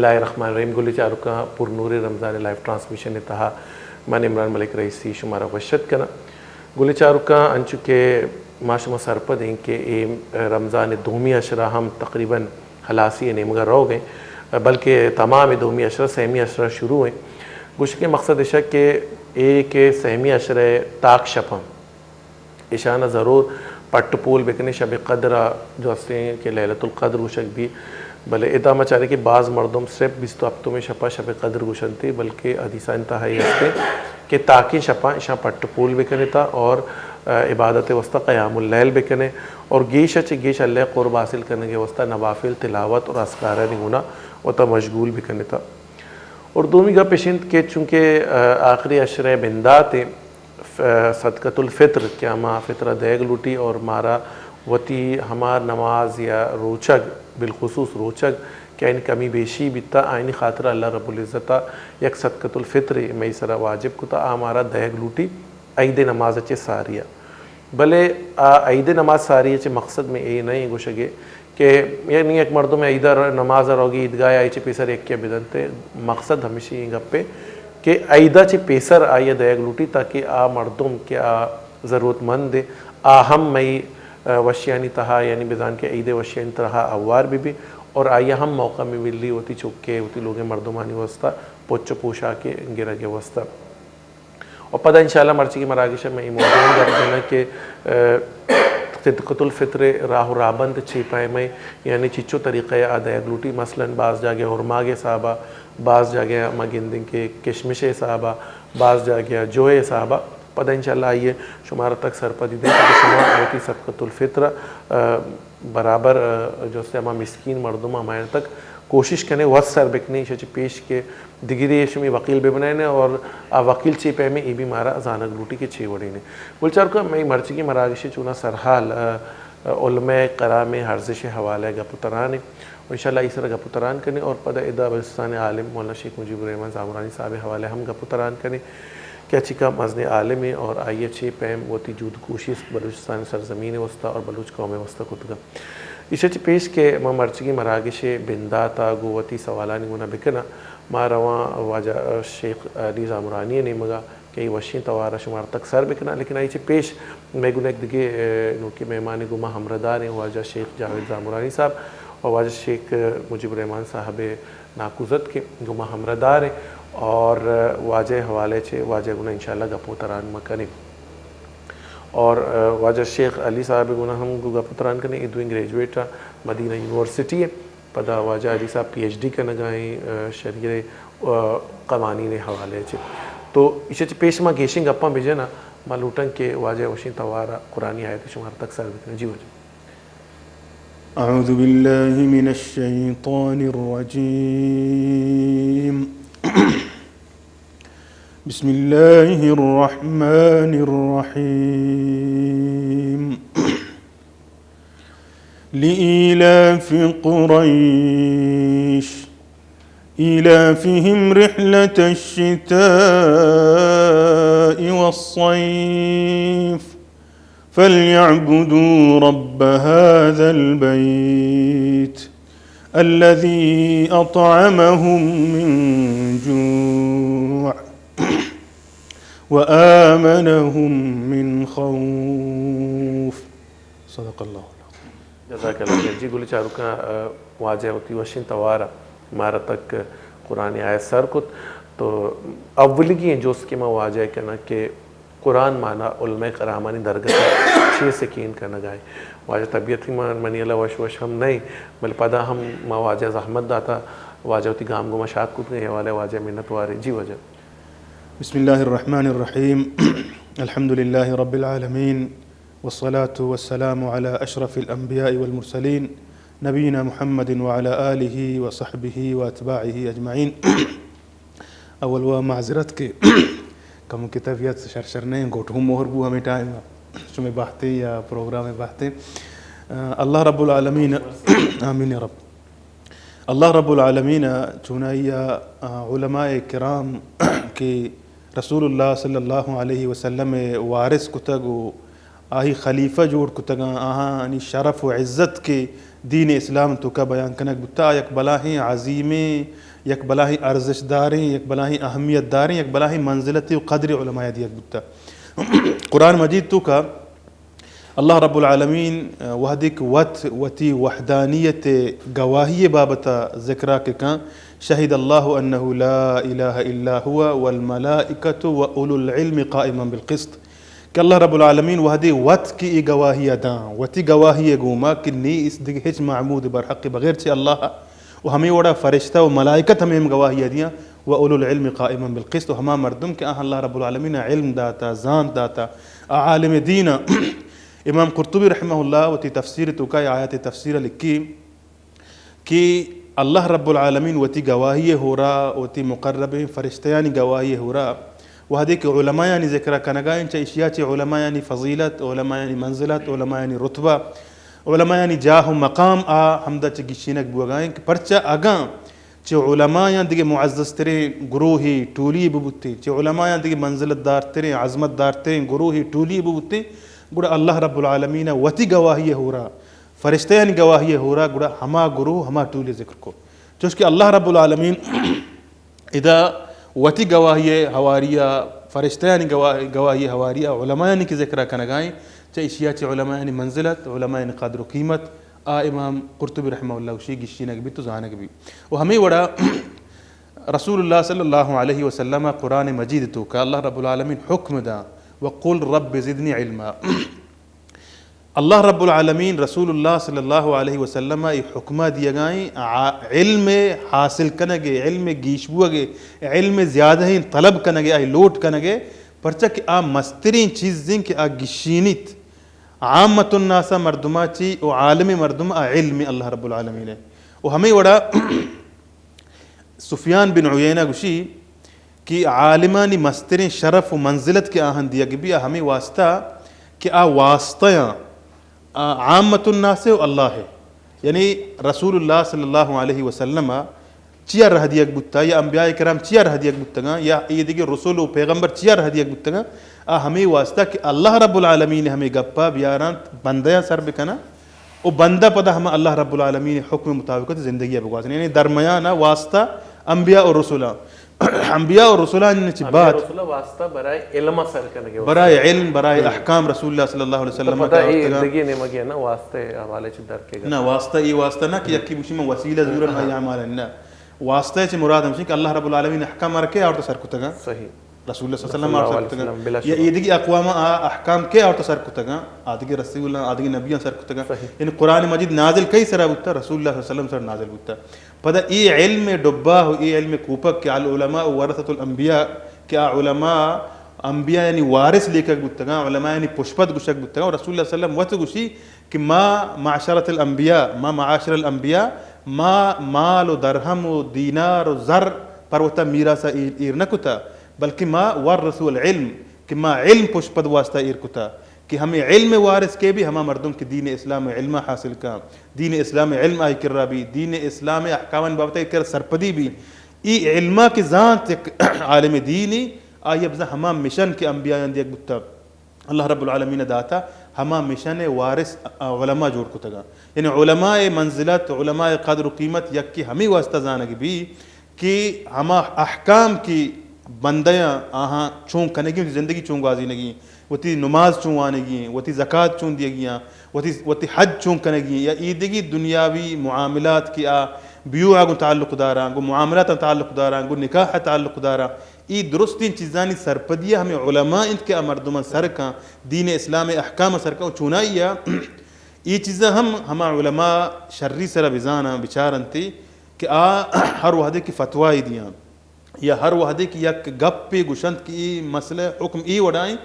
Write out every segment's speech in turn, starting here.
اللہ الرحمن الرحیم گلی چارکا پر نور رمضان لائیو ٹرانسمیشن تہا من عمران ملک رئیسی شمارا وشت کنا گلی چارکا انچو کے ماشما سرپد ہیں کہ رمضان دومی عشرہ ہم تقریباً خلاصی نیمگا رو گئے بلکہ تمام دومی عشرہ سہمی عشرہ شروع ہیں گوش کے مقصد اشا کہ ایک سہمی عشرہ تاک شپم اشانہ ضرور پٹ پول بکنے شب قدرہ جو اسے کہ لیلۃ القدر گوشک بھی بلے ادا مچارے کہ بعض مردم صرف 20 ہفتوں میں شپا شب قدر گوشن تھی بلکہ حدیثہ انتہائی ہستے کہ تاکہ شپا اشاں پٹ پول بکنے تھا اور عبادت وسطہ قیام اللیل بکنے اور گیش اچھے گیش اللہ قرب حاصل کرنے کے وسطہ نوافل تلاوت اور اذکارہ نگونا وطا مشغول بکنے تھا اور دومی گا پیشنت کے چونکہ آخری عشرہ بندات صدقۃ الفطر کیا ماں فطرہ دیگ لوٹی اور مارا وتی ہمار نماز یا روچگ بالخصوص روچگ کہ ان کمی بیشی بیتا آئینی خاطرہ اللہ رب العزتہ یک صدقۃ الفطر میں سرا واجب کتا آمارا دیگ لوٹی عید نماز اچھے ساریہ بلے عید نماز ساریہ چے مقصد میں یہ نہیں گوشگے کہ یعنی ایک مردوں میں عیدہ نماز روگی عیدگاہ آئی چے پیسر ایک کیا بدنتے مقصد ہمیشہ یہ گپے کہ عیدہ چے پیسر آئیے دیگ لوٹی تاکہ مردم کیا ضرورت مند ہم میں وشیانی تہا یعنی بزان کے عید وشیانی تہا اوار بھی اور آئیے ہم موقع میں ملی ہوتی چکے ہوتی لوگیں مردمانی وسطہ پوچھ پوشا کے گرہ کے وسطہ اور پتہ انشاءاللہ مرچی کی مراکشہ میں موضوع کر دینا کہ صدقۃ الفطر راہ رابند چھپائے میں یعنی چچو طریقہ دیگ لوٹی مثلا بعض جاگے ہرماگے صحابہ بعض جاگے مگندن کے کشمش صحابہ بعض جاگے جوئے صحابہ پتہ انشاءاللہ آئیے شمارہ تک سرپدی دیں کہ شمار ہوتی صدقۃ الفطر برابر جو سے ہمیں مسکین مردم ہمارے تک کوشش کرنے وقت سر بکنے شچ پیش کے دگری شمی وکیل بے بنائے اور وکیل چی پہ میں ای بھی مارا زانگ لوٹی کے چھ وڑی نے گلچار کو میں مرچی کی مراکشی چونا سرحال علماء قرام حرزش حوالہ گپتران اور انشاءاللہ اس طرح گپتران کرنے اور پدہ ادا بلوچستان عالم مولانا شیخ مجیب الرحمن زامرانی صاحب حوالہ ہم گپتران کرنے کیا چکا مزن عالم ہے اور آئیے چھ پیم وتی جود کوشش بلوچستان سرزمین وسطہ اور بلوچ قوم وسطہ کتگا اسے پیش کے ما مرچگی مراکش بنداتا گوتی سوالانی گونا بکنا ما رواں واجہ شیخ علی زامرانی نے مگا کہ وشین توارہ شمار تک سر بکنا لیکن آئی پیش میں گونا ایک دگے نوکی مہمان گما ہمردار ہیں واجہ شیخ جاوید زامرانی صاحب اور واجہ شیخ مجیب الرحمن صاحب ناکوزت کے گما ہمردار ہیں اور واجہ حوالے چھے واجہ گنا انشاءاللہ گپو تران مکنے اور واجہ شیخ علی صاحب گنا ہم گپو تران کنے ادویں گریجویٹ مدینہ یونیورسٹی ہے پدا واجہ علی صاحب پی ایچ ڈی کا نگائیں شریعہ قوانین حوالے چھے تو اسے پیش ما گیشنگ اپاں بھیجے نا ما لوٹن کے واجہ وشین توارہ قرآنی آیت شمار تک سر بکنے جی وجہ اعوذ باللہ من الشیطان الرجیم بسم اللہ الرحمن الرحیم لإيلاف قريش إيلافهم رحلة الشتاء والصيف فليعبدوا رب هذا البيت الذي أطعمهم من جوع وآمنهم من خوف صدق اللہ جزاک اللہ جی گلی چارو کا واجہ ہوتی وشین توارہ ہمارا تک قرآن آیت سر کت تو اولگی ہیں جو اس کی ماں واجہ کہنا کہ قرآن مانا علماء کرامانی درگاہ چھ سکین کرنا گائے واجہ طبیعت ہی منی اللہ وش ہم نہیں بل پدا ہم ماں واجہ زحمت داتا واجہ ہوتی گام گو مشاق کت گئے والے واجہ منت وارے جی وجہ بسم اللہ الرحمن الرحیم الحمد للہ رب العالمین والصلاة والسلام على اشرف الانبیاء والمرسلین نبینا محمد وعلى آلہ وصحبہ واتباعہ اجمعین اول وہ معذرت کے کم کی طبیعت شرشر نہیں گوٹھوں مہر بو ہمیں ٹائم شمیں باہتے یا پروگرام میں باہتے اللہ رب العالمین آمین رب اللہ رب العالمین چونائیا علماء کرام کی رسول اللہ صلی اللہ علیہ وسلم وارث کتگو آہی خلیفہ جوڑ کتگاں آہاں انی شرف و عزت کے دین اسلام تو کا بیان کنک بتا یک بلاہیں عظیمیں یک بلاہیں ارزش داریں یک بلاہیں اہمیت داریں یک بلاہیں منزلت و قدر علماء دیت بتا قرآن مجید تو کا اللہ رب العالمین وحدک وتی وحدانیت گواہی بابتا ذکرہ کے کان شہد اللہ انہ لا الہ الا ہوا والملائکۃ واولو العلم قائما بالقسط کہ اللہ رب العالمین وحدی وط کی ای گواہی داں وتی گواہی گوما کہ نی اس دیکھ ہچ معبود برحق بغیر سے اللہ و ہمیں وڑا فرشتہ و ملائکت ہمیں گواہی دیاں واولو العلم قائما بالقسط و ہما مردم کہ اللہ رب العالمین علم داتا زان داتا عالم دین امام قرطبی رحمہ اللہ وتی تفسیر تو کا آیت تفسیر لکھی کہ اللہ رب العالمین وتی گواہی ہو رہا وتی مقرب فرشتیانی گواہی ہو رہا وہدی کہ علماء یعنی ذکر کنگائیں چا اشیاء چا علماء یعنی فضیلت علماء یعنی منزلت علماء یعنی رتبہ علماء یعنی جاہ و مقام ہمدہ چا گشینک بوگائیں کہ پرچا اگاں چا علماء یعنی دیگے معزز تریں گروہی ٹولی ببوتے چا علماء یعنی دیگے منزلت دار تریں عظمت دار تریں گروہی ٹولی ببوتے گوڑا اللہ رب العالمین وتی گواہی ہو رہا فرشتیان گواہی ہو رہا گوڑا ہما گروہ ہما ٹولی ذکر کو چونکہ اللہ رب العالمین اذا وتی گواہی حواریہ فرشتیان گواہی حواریہ علماء کی ذکرہ کنگائیں چاہے اشیاء چاہے علماء منزلت علماء قدر و قیمت امام قرطبی رحمہ اللہ وشی گشینک بھی تو زانک بھی وہ ہمیں وڑا رسول اللہ صلی اللہ علیہ وسلم قرآن مجید تو کہ اللہ رب العالمین حکم دا وقل رب زدنی علما اللہ رب العالمین رسول اللہ صلی اللہ علیہ وسلم حکمہ دیا گائیں علم حاصل کنگے علم گیشبوگے علم زیادہ ہی طلب کنگے آئی لوٹ کنگے پرچہ کہ مسترین چیزیں کہ گشینیت عامت الناس مردمہ چی و عالم مردمہ علم اللہ رب العالمین ہے وہ ہمیں وڑا سفیان بن عیینہ گوشی کہ عالمانی مسترین شرف و منزلت کے آہن دیا کہ بھی ہمیں واسطہ کہ واسطیاں عامت الناس و اللہ ہے یعنی رسول اللہ صلی اللہ علیہ وسلم چیا رہ دیگ بتا یا انبیاء کرام چیا رہ دیگ بتگا یا یہ دیگر رسول و پیغمبر چیا رہ دیگ بتگا ہمیں واسطہ کہ اللہ رب العالمین ہمیں گپا بیاران بندیاں سر بکنا او بندہ پدا ہم اللہ رب العالمین حکم مطابقت زندگی بگوازن یعنی درمیانہ واسطہ انبیاء و رسولہ انبیاء و رسولان نے بات واسطہ برائے علم سر کرنے برائے علم برائے احکام رسول اللہ صلی اللہ علیہ وسلم پتہ یہ زندگی نے مگیا نا واسطے حوالے چ در کے نا واسطہ یہ واسطہ نا کہ یکی بشی میں وسیلہ ضرورت ہے اعمال نا واسطہ سے مراد ہمشی کہ اللہ رب العالمین احکام رکھے اور سر کو تگا صحیح رسول اللہ صلی اللہ علیہ وسلم یا یہ دیگی اقوام احکام کے اور سر کو تگا آدھگی رسول اللہ آدھگی نبیان سر کو تگا یعنی قرآن مجید نازل کئی سرہ بودتا رسول اللہ صلی اللہ علیہ وسلم سر نازل بودتا پدا ای علم ڈبا ہو ای علم کوپک کہ العلماء ورثۃ الانبیاء کیا علماء انبیاء یعنی وارث لے کر گتگا علماء یعنی پشپت گشک گتگا اور رسول اللہ صلی اللہ علیہ وسلم وقت گشی کہ ما معاشرت الانبیاء ما معاشر الانبیاء ما مال و درہم و دینار و زر پر وتا میراث ایر نکتا بلکہ ما ورثوا العلم کہ ما علم پشپت واسطہ ایر کتا کہ ہمیں علم وارث کے بھی ہما مردم کے دین اسلام علم حاصل کا دین اسلام علم آئی کر رہا بھی دین اسلام احکامان بابتا کر سرپدی بھی ای علمہ کی ذات ایک عالم دینی آئی ابزا ہما مشن کے انبیاء اندیک بتا اللہ رب العالمین داتا ہما مشن وارث علماء جوڑ کو تگا یعنی علماء منزلت علماء قدر و قیمت یک کی ہمیں واسطہ زانگی بھی کہ ہما احکام کی بندیاں آہاں چون کنگی زندگی چون گازی نگی وتی نماز چون آنے گی وتی زکوٰۃ چون دیا گیا وتی حج چون کنے گی یا ایدگی دنیاوی معاملات کی بیوع کو تعلق دارا گو معاملات تعلق دارا گو نکاح تعلق دارا ای درستین چیزانی سرپدیہ ہمیں علماء انت کے مردمان سر کا دین اسلام احکام سر کا چونائیا ای چیزیں ہما علماء شرری سر بزانا بچارنتی کہ ہر وحدے کی فتوائی دیاں یا ہر وحدے کی یک گپ پہ گشنت کی مسئلہ حکم ای وڑائیں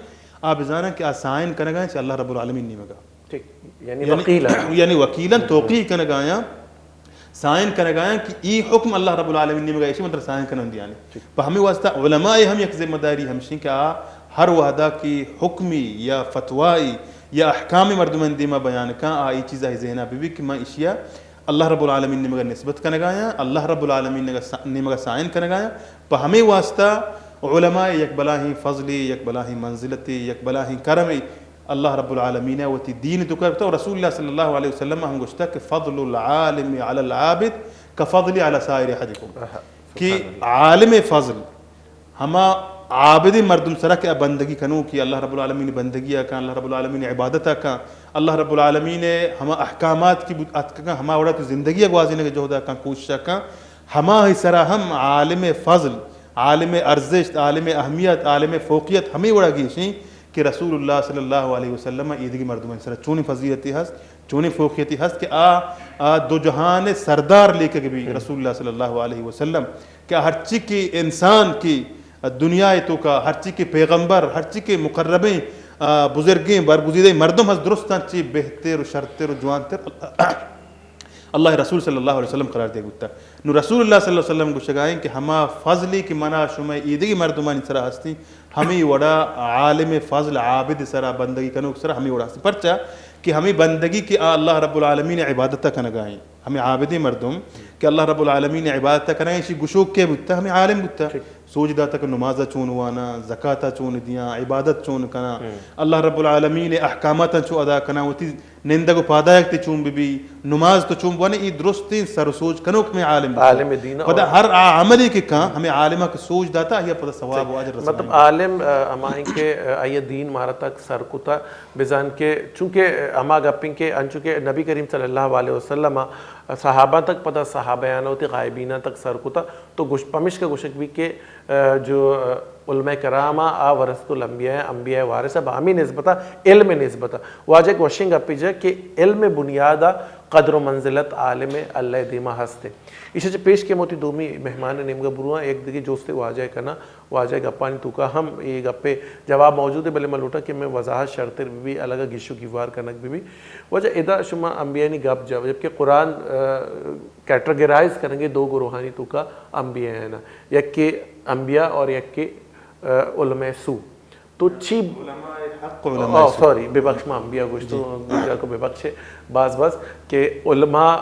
آپ جانا کہ آسائن کنگائیں کہ اللہ رب العالمین نہیں مگا یعنی وکیلاً توقیع کنگائیں سائن کنگائیں کہ ای حکم اللہ رب العالمین نہیں مگا اسی مطلب سائن کنن دیانے پہ ہمیں واسطہ علماء ہم یک ذمہ داری ہمشیں کہ ہر وحدہ کی حکمی یا فتوائی یا احکام مردمان دیما بیان کا آئی چیزہ ذہنہ بھی کہ میں اشیاء اللہ رب العالمین نے مگر نسبت کنگائیں اللہ رب العالمین نے مگر سائن کنگائیں پہ ہمیں واسطہ علماء یک بلاہی فضلی یک بلاہی منزلتی یک بلاہی کرمی اللہ رب العالمین وتی دین تو کرتا اور رسول اللہ صلی اللہ علیہ وسلم ہم گوشتا کہ فضل العالم علی العابد کفضل علی سائر احدکم، کہ عالم فضل ہما عابد مردم سرا کہ بندگی کنو کہ اللہ رب العالمین بندگی کا، اللہ رب العالمین عبادت کا، اللہ رب العالمین ہما احکامات کی کا ہما وڑا تو زندگی گوازنے کے جوہدہ کا کوشش کا، ہما ہی سرا ہم عالم فضل، عالم ارزش، عالم اہمیت، عالم فوقیت ہمیں وڑا گیشیں کہ رسول اللہ صلی اللہ علیہ وسلم عیدگی مردم سرا چونی فضیلتی ہست، چونی فوقیتی ہست کہ دو جہان سردار لے کے بھی رسول اللہ صلی اللہ علیہ وسلم کہ ہر چیز کی انسان کی دنیا تو کا، ہر چیز کے پیغمبر، ہر چیز کے مقربیں بزرگیں برگزیدہ مردم ہست درستان چی بہتر و شرطر و جوانتر اللہ رسول صلی اللہ علیہ وسلم قرار دیا گتا نو رسول اللہ صلی اللہ علیہ وسلم کو شگائیں کہ ہما فضلی کی منع شمع عیدگی مردمانی سرا ہستی ہمیں وڑا عالم فضل عابد سرا بندگی کنوک سرا ہمیں وڑا ہستی پرچا کہ ہمیں بندگی کی اللہ رب العالمین عبادتہ کنگائیں، ہمیں عابدی مردم کہ اللہ رب العالمین عبادتہ کنگائیں اسی گشوک کے بتا ہمیں عالم بتا سوچ داتا کہ نمازہ چون وانا، زکاة چون دیاں، عبادت چون کنا، اللہ رب العالمین احکامات چون ادا کنا، وتی نندگو پادایک تی چون بھی نماز تو چون وانا ای درستی سر سوچ کنوک میں عالم دین پدا ہر عملی کے کہاں ہمیں عالمہ کے سوچ داتا ہے پدا ثواب و اجر رسول مطلب عالم ہمائیں کے آئیے دین مارا تک سر کتا بزان کے چونکہ ہما گپیں کے انچونکہ نبی کریم صلی اللہ علیہ وسلم صحابہ تک پتہ صحابیانہ ہوتی غائبینہ تک سر کتا تو پمش کا گوشک بھی کہ جو علماء کرامہ ورثۃ الانبیاء انبیاء وارثہ بامی نسبتہ علم نسبتہ واجہ وشنگ اپی جا کہ علم بنیادہ قدر و منزلت عالم اللہ دیمہ ہستے اسے جو پیش کے موتی دومی مہمان نمگا بروہاں ایک دیکھ جوستے واجہ کنا واجہ گپانی تو کا ہم یہ گپے جواب موجود ہے بلے ملوٹا کہ میں وضاحت شرطر بھی الگا گشو کی وار کنک بھی وجہ ادا شما انبیاء نی گپ جا جبکہ قرآن کیٹرگرائز کریں گے دو گروہانی تو کا انبیاء ہیں نا یک کے انبیاء اور یک کے علماء سو تو چی سوری بے بخش میں انبیاء گوشتوں دوجہ کو بے بخش ہے بعض کہ علماء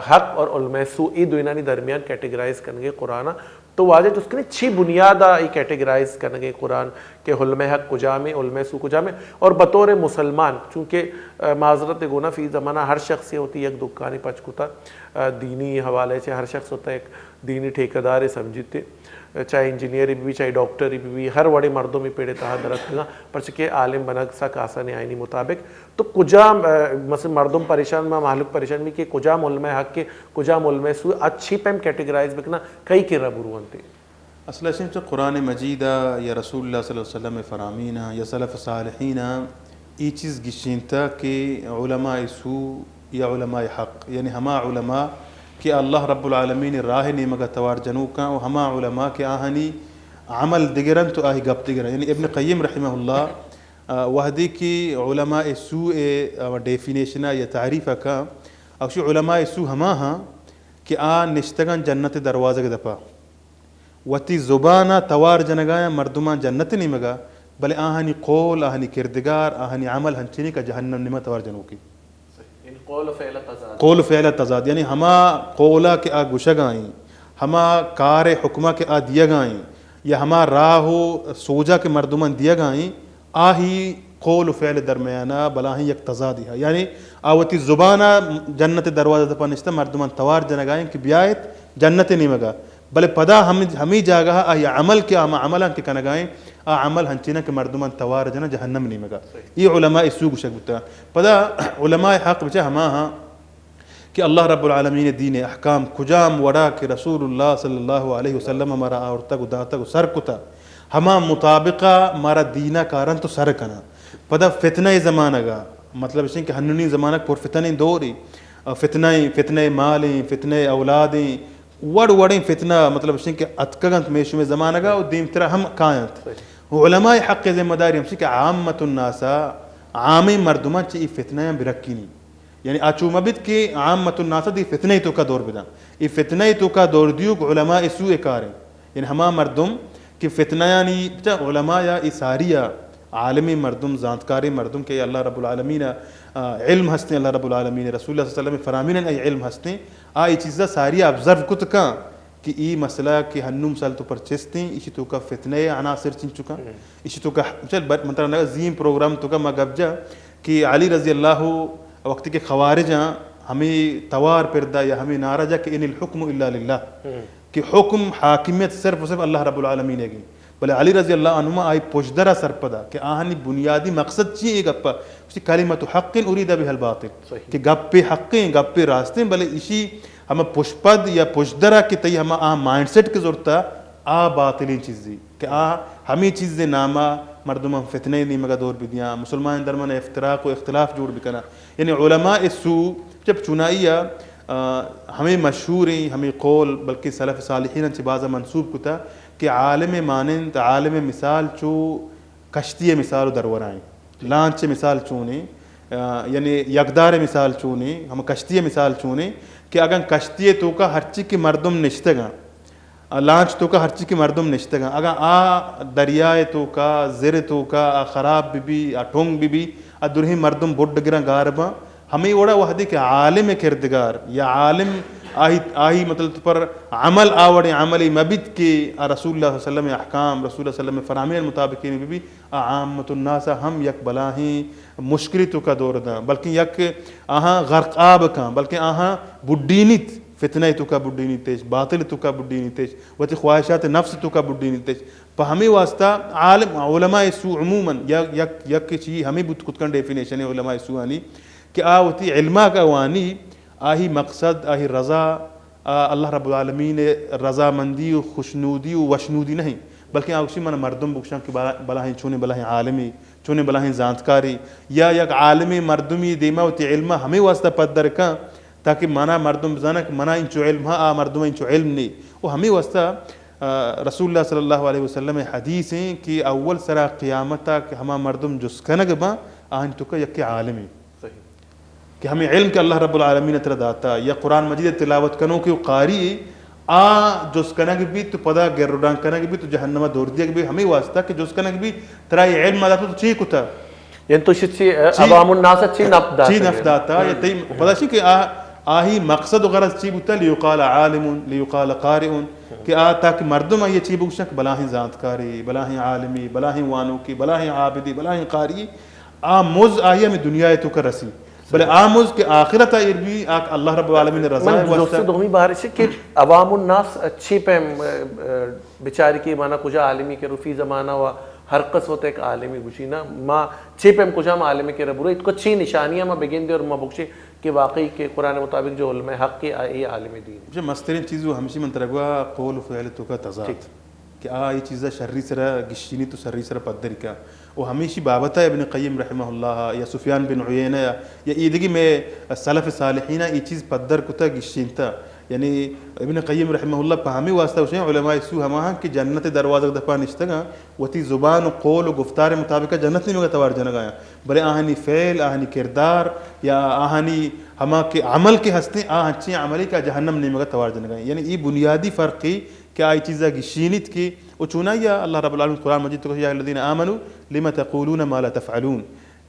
حق اور علماء سو ای دوینانی درمیان کیٹیگرائز کریں گے قرآن تو واجہ تو اس کے لئے چھی بنیادہ ای کیٹیگرائز کریں گے قرآن کہ علماء حق کجا میں علماء سو کجا میں اور بطور مسلمان چونکہ معذرت گناہ فی زمانہ ہر شخص سے ہوتی ایک دکانی پچ کتا دینی حوالے سے ہر شخص ہوتا ہے ایک دینی ٹھیکیدار سمجھتے چاہے انجینئر بھی چاہے ڈاکٹر بھی ہر وڑے مردوں میں پیڑے تہا درخت گا پرچکہ عالم بنک سا کاسان آئینی مطابق تو کجام مثلا مردم پریشان میں محلوق پریشان بھی کہ کجام علماء حق کے کجام علماء سو اچھی پیم کیٹیگرائز بکنا کئی کے ربروان تھے اصل اسم سے قرآن مجیدہ یا رسول اللہ صلی اللہ علیہ وسلم فرامینہ یا صلف صالحینہ ای چیز گشینتا کہ علماء سو یا علماء حق یعنی ہما علماء کہ اللہ رب العالمین راہ نیمگا توار جنوکا و ہما علماء کے آہنی عمل دگرن تو آہی گپ دگرن یعنی ابن قیم رحمہ اللہ وحدی کی علماء سو ڈیفینیشنہ یا تعریفہ کا اکشی علماء سو ہما ہاں کہ نشتگان جنت دروازہ کے دپا وتی زبانہ توار جنگایا مردمان جنت نیمگا بلے آہنی قول آہنی کردگار آہنی عمل ہنچینی کا جہنم نیمہ توار جنوکی قول فعل تضاد یعنی ہما قولا کے آ گشگائیں ہما کار حکمہ کے آ دیا گائیں یا ہما راہ و سوجا کے مردمان دیا گائیں آہی قول و فعل درمیانہ بلاہی یک تضادی ہے یعنی آوتی زبانہ جنت دروازہ دپا نشتا مردمان توار جنگائیں کہ بیایت جنت نیمگا بلے پدا ہمیں جاگا آہی عمل کے آما عملان کے کنگائیں عمل ہنچینا کہ مردمان توار جنا جہنم نیمگا یہ علماء سو گشک بتا پدا علماء حق بچا ہما ہاں کہ اللہ رب العالمین دین احکام کجام وڑا کہ رسول اللہ صلی اللہ علیہ وسلم ہمارا آورتا کو داتا کو سر کتا ہما مطابقہ ہمارا دینہ کارن تو سر کنا پدا فتنہ زمانہ گا مطلب اس کہ ہنونی زمانہ پر فتنہ دوری فتنہ مالیں فتنہ اولادیں وڑیں فتنہ مطلب اس کہ اتکگنت میشو میں زمانہ گا اور دیم ترہ ہم کائنت علماء حق ذمہ داری ہم سے کہ عامت الناسا عامی مردمان چی فتنہ برکی نہیں یعنی آچو مبید کہ عامت الناسا دی فتنہ تو کا دور بدا یہ فتنہ تو کا دور دیو کہ علماء سوء کاریں یعنی ہما مردم کہ فتنہ یعنی علماء یا اساریہ عالمی مردم زانتکاری مردم کہ اللہ رب العالمین علم ہستے اللہ رب العالمین رسول اللہ صلی اللہ علیہ وسلم فرامین ای علم ہستے آئی چیزہ ساری ابزرو کت کان کہ ای مسئلہ کہ ہنو مثال تو پر چستیں اسی تو کا فتنے عناصر چن چکا اسی تو کا چل مطلب عظیم پروگرام تو کا مگب جا کہ علی رضی اللہ وقت کے خوارج ہمیں توار پردہ یا ہمیں نعرہ جا کہ ان الحکم الا للہ کہ حکم حاکمیت صرف و صرف اللہ رب العالمین ہے گی بلے علی رضی اللہ عنہ آئی پوشدرہ سرپدا کہ آہنی بنیادی مقصد چیئے گپا اسی کلمت حق ارید بها الباطل کہ گپ حقیں گپ راستیں بلے اسی ہم پشپد یا پشدرہ کی تئی ہم مائنڈ سیٹ کی ضرورت آ باطلین چیزی کہ ہمیں چیز نامہ مردم ہم فتنے نہیں مگا دور بھی دیا مسلمان درمان افتراق و اختلاف جوڑ بھی کنا یعنی علماء سو جب چنائیہ ہمیں مشہور ہیں ہمیں قول بلکہ سلف صالحین سے بعضا منصوب کتا کہ عالم مانند عالم مثال چو کشتی مثال درورائیں لانچ مثال چونے یعنی یکدار مثال چونے ہم کشتی مثال چونے کہ اگر کشتی تو کا ہر چیز کے مردم نشتگاں لانچ تو کا ہر چیز کے مردم نشتگاں اگر دریائے تو کا زر تو کا خراب بھی ٹھونگ بھی درہی مردم بڑھ گرا گارباں ہمیں اوڑا وحدی کہ عالم کردگار یا عالم آہی مطلب پر عمل آوڑے عملی مبید کے رسول اللہ صلی اللہ علیہ وسلم احکام رسول اللہ صلی اللہ علیہ وسلم فرامین مطابقین بھی عامت الناس ہم یک بلاہیں مشکلی تو کا دور دا بلکہ یک آہاں غرق آب کا بلکہ آہاں بڈینیت فتنہ تو کا بڈینی تیش باطل تو کا بڈینی تیش وتی خواہشات نفس تو کا بڈینی تیش پہ ہمیں واسطہ عالم علماء سو عموماً یک چیز ہمیں بود کتکن ڈیفینیشن ہے علماء سو آنی کہ ہوتی علماء کا وانی آہی مقصد آہی رضا اللہ رب العالمین رضا مندی و خوشنودی و وشنودی نہیں بلکہ آوشی من مردم بکشاں کہ بلاہیں چونے بلاہیں عالمی چونے بلاہیں زانتکاری یا یک عالمی مردمی دیما ہوتی علمہ ہمیں واسطہ پدر کا تاکہ مانا مردم بزانا کہ مانا انچو علم ہاں مردم انچو علم نہیں وہ ہمیں واسطہ رسول اللہ صلی اللہ علیہ وسلم حدیث ہیں کہ اول سرا قیامتا کہ ہما مردم جس کنگ با آہن تو کا یک عالمی کہ ہمیں علم کہ اللہ رب العالمین ترہ داتا یا قرآن مجید تلاوت کنوں کہ وہ قاری جس کنگ بھی تو پدا گردان کنگ بھی تو جہنمہ دور دیا بھی ہمیں واسطہ کہ جس کنگ بھی ترہ یہ علم آدھاتا تو چی کتا یعنی تو شچی عوام الناس چی نفت داتا یا تی پدا شی کہ آہی مقصد و غرض چی بتا لیقال عالم لیقال قارئون کہ تاکہ مردم یہ چی بکشن کہ بلاہیں زانتکاری بلاہیں عالمی بلاہیں وانوکی بلاہیں عابدی بلاہیں قاری موز آئی میں دنیا تو کر رسی بلے آموز کہ آخرت بھی اللہ رب العالمین رضا ہے من دوستے دومی بارش ہے کہ عوام الناس اچھی پہ بچاری کی مانا کجا عالمی کے رفی زمانہ و ہر قص ہوتا ہے ایک عالمی گوشی نا ما چھی پہ کجا ما عالمی کے ربورا ات کو چھی نشانیاں ما بگن دے اور ما بکشی کہ واقعی کہ قرآن مطابق جو علم حق کی یہ عالم دین جو مسترین چیزو ہمشی من ترگوا قول و فعل تو کا تضاد کہ یہ چیزا شرری سرا گشینی تو شرری سرا پدر کا وہ ہمیشہ بابتا ابن قیم رحمہ اللہ یا سفیان بن عیینہ یا ایدگی میں سلف صالحینہ یہ چیز پدر کتا گشینتا یعنی ابن قیم رحمہ اللہ پہمی واسطہ ہوشیں علماء سو ہماں کہ جنت دروازہ دفعہ نشتگا وتی زبان و قول و گفتار مطابق جنت نہیں مگا توار جنگایا بلے آہنی فعل آہنی کردار یا آہنی ہما کے عمل کے ہستے اچھی عملی کا جہنم نہیں مگا توار جنگایا یعنی یہ بنیادی فرقی کیا یہ چیزا گشینت کی وہ چونا یا اللہ رب العالمین قرآن مجید تو یا الذین آمنوا لما تقولون ما لا تفعلون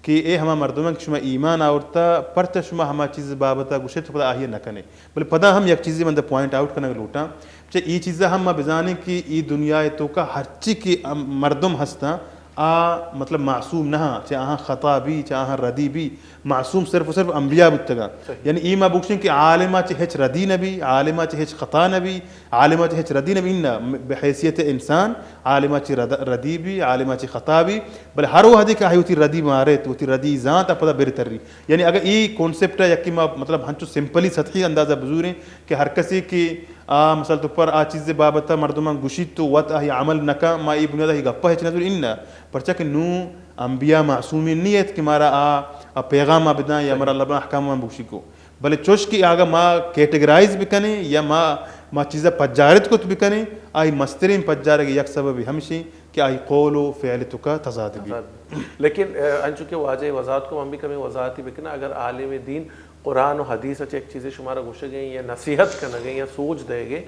کہ اے ہما مردمان کہ شما ایمان آورتا پرچا شما ہما چیز بابتا گوشت تو پدا آہیے نہ کنے بلے پدا ہم یک چیزی مندہ پوائنٹ آؤٹ کرنے لوٹا چاہے یہ چیزا ہم بزانے کہ ای دنیا تو کا ہر چی کی مردم ہستا مطلب معصوم نہ چاہے آہاں خطا بھی چاہے آہاں ردی بھی معصوم صرف و صرف انبیاء بتگا یعنی ایما بوکشن کہ عالمہ چاہے ہچ ردی نبی عالمہ چاہے ہچ خطا نبی عالمہ چاہے ہچ ردی نبی بحیثیت انسان عالمہ چاہے ردی بھی عالمہ چاہے خطا بھی بلے ہر وہ حدی کہ آئی ہوتی ردی مارت ہوتی ردی ذات اپدا بہتر رہی یعنی اگر یہ کونسپٹ ہے یکی مطلب ہنچو سمپلی سطحی اندازہ بزور ہیں کہ ہر کسی کی مثلا تو پر چیز بابتا مردمان گوشید تو وط آہی عمل نکا ما ای بنیادہ ہی گپا ہے چنظر انہا پرچا کہ نو انبیاء معصومین نیت کہ مارا پیغام بدنا یا مارا اللہ احکام بوشی کو بلے چوش کی آگا ما کیٹیگرائز بکنے یا ما چیزا پجارت کو تو بکنے آئی مسترین پجارے گی یک سبب ہمشی کہ آئی قول و فعل تو کا تضاد بھی لیکن انچونکہ واجہ وضاحت کو ہم بھی کمی وضاحتی بکنا اگر عالم دین قرآن و حدیث ایک چیزیں شمارا گوشے گئیں یا نصیحت کرنا گئیں یا سوچ دے گئے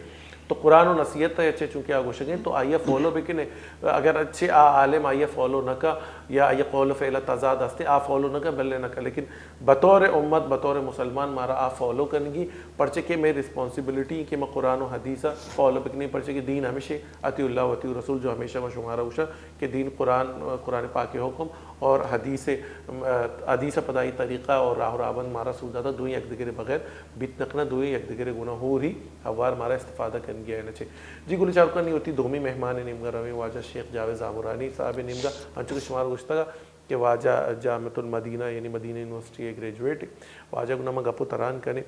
تو قرآن و نصیحت اچھے چونکہ آگوشگیں تو آئیے فالو بکنے اگر اچھے عالم آئیے فالو نہ کا یا آئیے قول فعل تضاد ہستے فالو نہ کا بلے نہ کا، لیکن بطور امت بطور مسلمان مارا فالو کرنے گی پرچے کہ میری رسپانسبلٹی کہ میں قرآن و حدیث فالو بکنے پرچے کہ دین ہمیشہ اطیع اللہ و اطیع رسول جو ہمیشہ میں شمارا اوشا کہ دین قرآن پاک حکم اور حدیث پدائی طریقہ اور راہ رابند مارا سودا تھا دوئی یک دگرے بغیر بیت نقنا دوئی یک دگرے گناہ ہو رہی ہوار مارا استفادہ کرن گیا ہے جی گلی چارکا نہیں ہوتی دومی مہمان نیمگا روی واجہ شیخ جاوید زامرانی صاحب نیمگا انچو کے شمار گوشتا گا کہ واجہ جامعۃ المدینہ یعنی مدینہ یونیورسٹی گریجویٹ واجہ گناہ میں گپو تران کرنے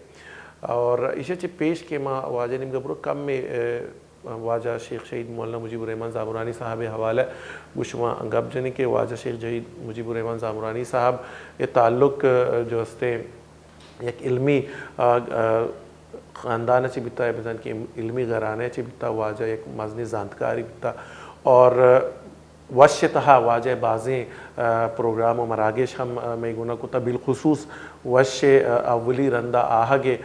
اور اسے چھ پیش کے ماں واجہ نیمگا برو کم میں واجہ شیخ شہید مولانا مجیب الرحمن زامرانی صاحب حوالہ گوشما گپ جنے کہ واجہ شیخ شہید مجیب الرحمن زامرانی صاحب یہ تعلق جو ہستے یک علمی خاندان چی بیتا ہے بزن کی علمی گھرانے چی بیتا واجہ ایک مزنی زانتکاری بیتا اور وش تہا واجہ بازیں پروگرام و مراگش ہم میں گناہ کتا بالخصوص وش اولی رندہ آہگے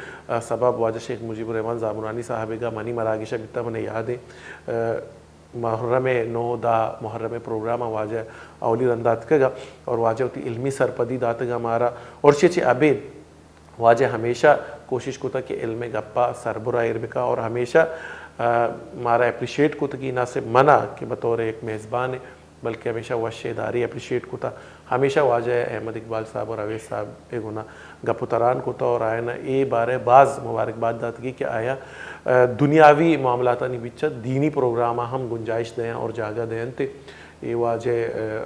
سبب واجہ شیخ مجیب الرحمن زامرانی صاحب کا منی مراگشہ بیتا منہ یاد ہے محرم 9 محرم پروگرام واجہ اولی رندہ اتکگا اور واجہ ہوتی علمی سرپدی داتگا مارا اور چی عبید واجہ ہمیشہ کوشش کو تھا کہ علم گپا سربراہ اربکا اور ہمیشہ مارا اپریشیٹ کو تھا کہ نہ صرف منع کہ بطور ایک میزبان ہے بلکہ ہمیشہ وشے داری اپریشیٹ کو تھا ہمیشہ واجہ احمد اقبال صاحب اور اویس صاحب بے گناہ گپ تران کو تھا اور آیا نا اے بارے بعض مبارکباد داتگی کہ آیا دنیاوی معاملاتہ نہیں بچا دینی پروگرامہ ہم گنجائش دیں اور جاگہ دیں تھے یہ واجہ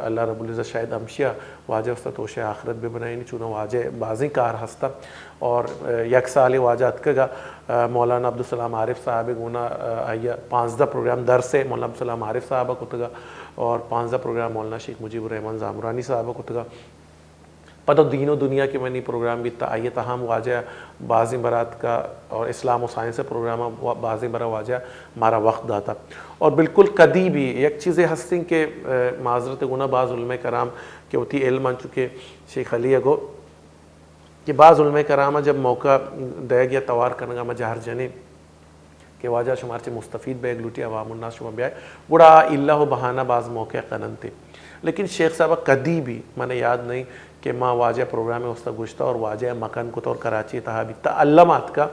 اللہ رب العزت شاید امشیہ واجہ استا توشہ آخرت بھی بنائی نہیں چونہ واجہ بازیں کار ہستا اور یک سال واجہ اتکگا مولانا عبدالسلام عارف صاحب گونا آیا 15 پروگرام در سے مولانا عبدالسلام عارف صاحبہ کتگا اور 15 پروگرام مولانا شیخ مجیب الرحمن زامرانی صاحبہ کتگا پتہ دین و دنیا کے منی پروگرام بھی آئیے تاہم واجہ بازی برات کا اور اسلام و سائنس پروگرام بازی برا واجہ مارا وقت داتا اور بالکل کدی بھی ایک چیزیں ہستیں کہ معذرت گناہ بعض علماء کرام کہ ہوتی علم ان چکے شیخ علی اگو کہ بعض علماء کرامہ جب موقع دے گیا توار کرنگا مجہر جنے کہ واجہ شمار سے مستفید بیگ لوٹی عوام الناس شما بیائے بڑا اللہ و بہانہ بعض موقع قنن تھے لیکن شیخ صاحبہ کدی بھی میں نے یاد نہیں کہ ماں واجہ پروگرام میں استا گشتا اور واجہ مکان کو طور کراچی تہا بھی تعلمات کا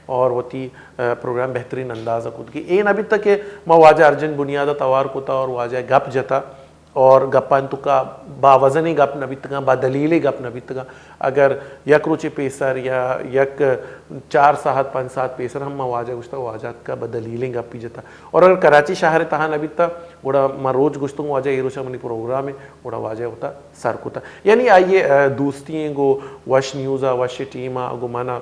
اور وہ تی پروگرام بہترین اندازہ کود کی این ابھی تک کہ ماں واجہ ارجن بنیادہ توار کو تا اور واجہ گپ جتا اور گپان تو کا باوزنی گپ نبی تکا با دلیلی گپ نبی تکا اگر یک روچے پیسر یا یک 4 ساعت 5 ساعت پیسر ہم واجہ گشتا واجہت کا با دلیلی گپ پی جتا اور اگر کراچی شہر تہا نبی تا گوڑا ما روز گشتوں واجہ ایروشا منی پروگرام ہے گوڑا واجہ ہوتا سر کو تا یعنی آئیے دوستییں گو وش نیوزا وش ٹیمہ گو مانا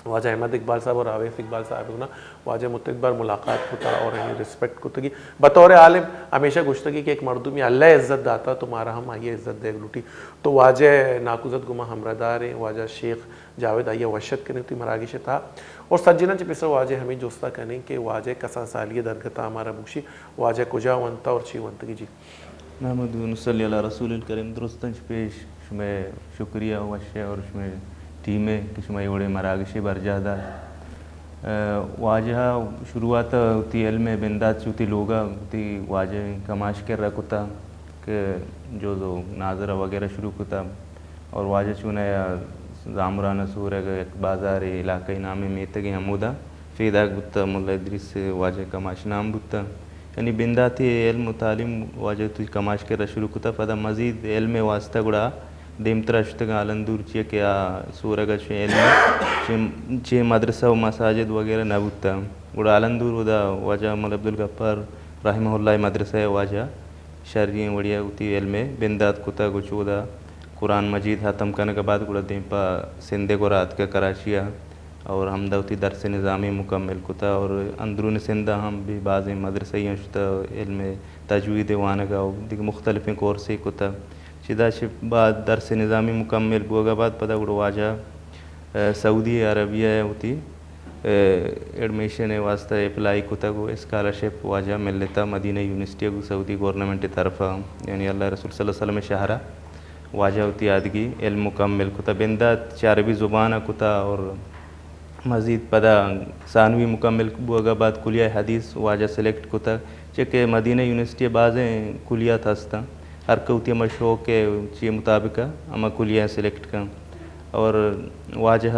واجہ احمد اقبال صاحب اور اویس اقبال صاحب ہونا واجہ متقبر ملاقات ہوتا اور انہیں رسپیکٹ کو تگی بطور عالم ہمیشہ گشتگی کہ ایک مردمی اللہ عزت داتا تمہارا ہم آئیے عزت دے گلوٹی تو واجہ ناکوزت گمہ ہمردار ہیں واجہ شیخ جاوید آئیے وشت کرنے ہوتی مراگش تھا اور سجنہ چی پیسر واجہ ہمیں جوستا کرنے کہ واجہ کسان سالیہ درگتا ہمارا بوشی واجہ کجا ونتا اور چی ونتگی جی نحمد صلی اللہ رسول الکریم درستنچ پیش شمیں شکریہ وشہ اور شمیں ٹیمیں کہ شمیں اوڑے مراگشی برجادہ واجہ شروعات ہوتی علم بندات چوتی لوگا ہوتی واجہ کماش کر رکھتا کہ جو ناظرہ وغیرہ شروع کتا اور واجہ چونا یا زامرانہ سورہ ایک بازار علاقہ نامی میتگی حمودہ فیدہ بتا مولا ادریس سے واجہ کماش نام بتا یعنی بنداتی علم و تعلیم واجہ تو کماش کر شروع کتا پدا مزید علم واسطہ گڑا دیمترا اشتگا علندور چیئے کہ سورگا چوئے علم چیئے مدرسہ و مساجد وغیرہ نبوتا گڑا علندور دا واجہ مولا عبدالغفار رحمہ اللہ مدرسہ واجہ شرعی وڑیا ہوتی علم بندات کتا گچو دا قرآن مجید ختم کرنے کے بعد گڑا دیمپا سندے کو رات کا کراچیہ اور ہم دوتی درس نظامی مکمل کتا اور اندرون سندہ ہم بھی بعض مدرسہ اشتا علم تجوید وانگا دیکھ مختلف کورسی کتا شدہ شف بعد درس نظامی مکمل بوگا بعد پتہ گڑا واجہ سعودی عربیہ ہوتی ایڈمیشن واسطہ اپلائی کتا گو اسکالرشپ واجہ مل لیتا مدینہ یونیورسٹی کو سعودی گورنمنٹ طرفہ یعنی اللہ رسول صلی اللہ علیہ وسلم شہرہ واجہ ہوتی آدگی علم مکمل کتا بندہ عربی زبانہ کتا اور مزید پدا ثانوی مکمل بوگا بعد کلیہ حدیث واجہ سلیکٹ کتا چکہ مدینہ یونیورسٹی بعضیں کلیات ہستا ہر کوتی اما شوق کے چی مطابق اما کلیہ سلیکٹ کا اور واجہ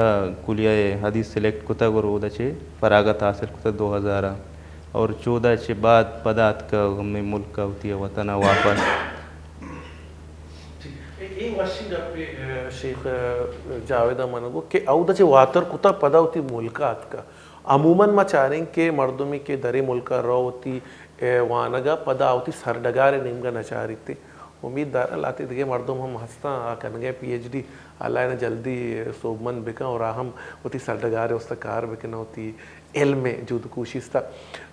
کلیہ حدیث سلیکٹ کتا اور وہ چے فراغت حاصل کتا 2000 اور 14 چے بعد پدات کا ہمیں ملک کا ہوتی ہے وطنہ واپس. شیخ جاوید منگو کہ اودا چے واتر کتا پدا ہوتی ملکات کا عموماً ما چاریں کہ مردمی کے دری ملکا رو ہوتی وانگا پدا ہوتی سردگار نیمگا نچاری تے امید دار لاتے دیگے مردم ہم ہستا کنگے پی ایچ ڈی اللہ نے جلدی صوبمند بکا اور ہم ہوتی سردگار استکار بکنا ہوتی علم جود کوششتا.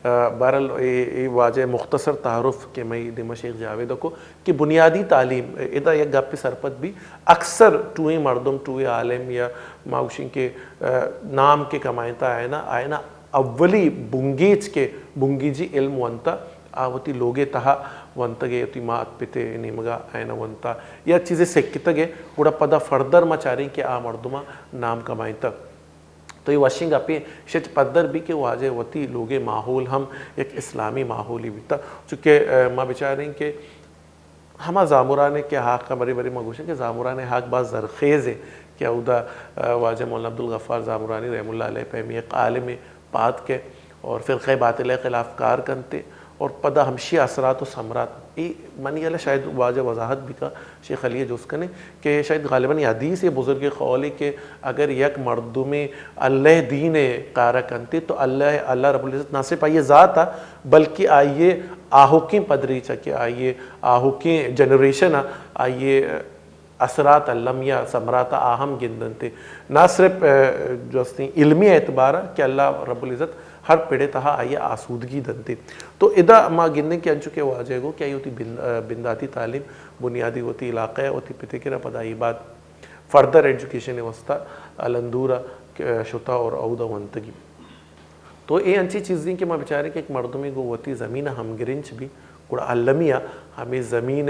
بہرحال یہ واجہ مختصر تعارف کہ میں دیما شیخ جاوید کو کہ بنیادی تعلیم ادا یک گپ سرپت بھی اکثر ٹوئی مردم ٹوئی عالم یا ماوشین کے نام کے کمائنتا آئے نا اولی بنگیچ کے بنگیجی علم ونتا آوتی لوگے تہا ونتگے ہوتی مات پتے نیمگا آئینا ونتا یا چیزیں سکتگے گوڑا پدا فردر ما چاریں کہ آ مردمہ نام کمائنتا. تو یہ واشنگ اپی شچ پدر بھی کہ واجہ وتی لوگے ماحول ہم ایک اسلامی ماحولی بھی تا چونکہ ما بچاریں کہ ہما زامرانے کے حق کا بری بری مگوشن کہ زامرانے حق بعض زرخیز ہے کہ اودا واجہ مولانا عبدالغفار زامرانی رحم اللہ علیہ پہمی ایک عالم پات کے اور فرقہ باطلہ خلاف کار کنتے اور پدا ہمشی اثرات و ثمرات ای منی اللہ شاید واجہ وضاحت بھی کا شیخ علی جوز کنے کہ شاید غالباً یہ حدیث یہ بزرگ قولی کہ اگر یک مردم اللہ دین قارہ کنتے تو اللہ رب العزت نہ صرف آئیے ذات آ بلکہ آئیے آہوکیں پدری چکے آئیے آہوکیں جنریشن آئیے اثرات علمیہ ثمرات آہم گندن تے نہ صرف جو علمی اعتبارہ کہ اللہ رب العزت ہر پیڑے تہا آئیے آسودگی دنتے. تو ادا ما گننے کے انچو کے واجہ گو کہ آئی ہوتی بنداتی تعلیم بنیادی ہوتی علاقہ ہوتی پتے کے پدائی بعد فردر ایڈوکیشن وسطہ الندورہ شتا اور عودہ ونتگی. تو یہ انچی چیزیں کہ ما بچارے کہ ایک مردمی گو ہوتی زمین ہم گرنچ بھی گوڑا علمیہ ہمیں زمین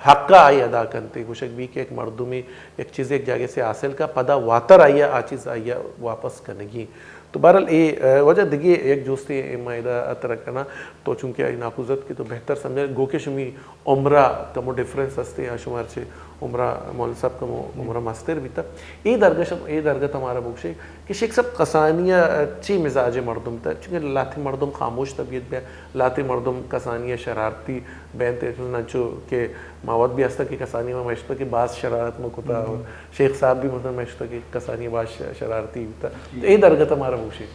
حقہ آئی ادا کنتے گوشک بھی کہ ایک مردمی ایک چیز ایک جگہ سے حاصل کا پدا واتر آئیا آ چیز آئیا واپس کنگی. تو بہرحال یہ وجہ دیگی ایک جوستی مائدہ اترکنا تو چونکہ آئی ناخوزت کی تو بہتر سمجھے گو کہ شمی عمرہ کمو ڈیفرنس ہستے ہیں شمار چھے عمرہ مولا صاحب کمو عمرہ مستر بھی تا ای درگت ہمارا بوکشے کہ شیخ صاحب قسانیہ چی مزاج مردم تا چونکہ لاتی مردم خاموش طبیعت بیا لاتی مردم قسانیہ شرارتی بینتے چنانچو کہ ماوت بھی ہستا کہ قسانیہ میں مشتا کہ بعض شرارت میں کتا اور شیخ صاحب بھی مطلب مشتا کہ قسانیہ بعض شرارتی بھی تا تو ای درگت ہمارا بوکشے.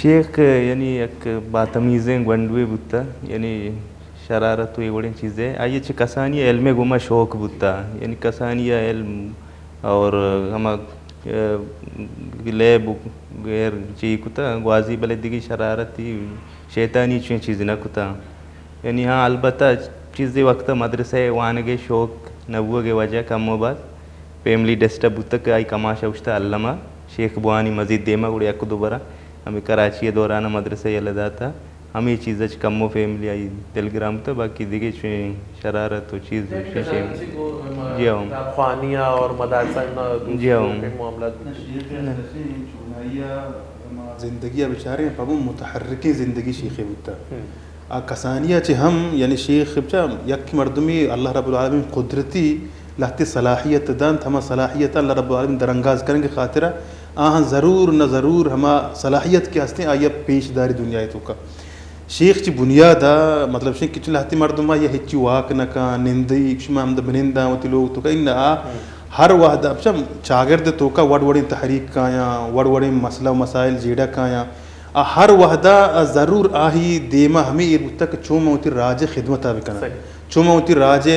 شیخ یعنی ایک باتمیزیں گونڈوے بودتا یعنی شرارت ہوئی بڑی چیزیں آئیے چھے کسانی علم گما شوق بودتا یعنی کسانی علم اور ہما لیب غیر چی کتا گوازی بلے دیگی شرارتی شیطانی چویں چیزیں نہ کتا یعنی ہاں البتہ چیزیں وقت مدرسہ وانگے شوق نبوگے وجہ کم و بعد فیملی ڈسٹرب بودتا کہ آئی کماشا اشتا علمہ شیخ بوانی مزید دیما گوڑی اکو دوبارہ ہمیں کراچی دورانہ مدرسہ یہ لدا تھا ہمیں چیزیں کم و فیملی آئی ٹیلیگرام تھا باقی دیگے چویں شرارت و چیز جی ہوں خوانیہ اور مدارسہ جی ہوں زندگی بیچارے پابو متحرکی زندگی شیخ بودتا کسانیہ چے ہم یعنی شیخ بچا یک مردمی اللہ رب العالمین قدرتی لہتی صلاحیت دان ہما صلاحیت اللہ رب العالمین درنگاز کریں گے خاطرہ آہاں ضرور نہ ضرور ہما صلاحیت کے ہستے آیا پیش داری دنیا تو کا شیخ چی بنیادہ مطلب شیخ کچھ لہتی مردمہ یا ہچی واک نکا نندی شما ہمدہ بنندہ ہوتی لوگ تو کا انہا ہر وحدہ اپچا چاگرد تو کا وڑ وڑی تحریک کایا وڑ وڑی مسئلہ و مسائل جیڑا کایا ہر وحدہ ضرور آہی دیما ہمیں یہ بودتا کہ چوما ہوتی راج خدمتہ بکنا چوما ہوتی راج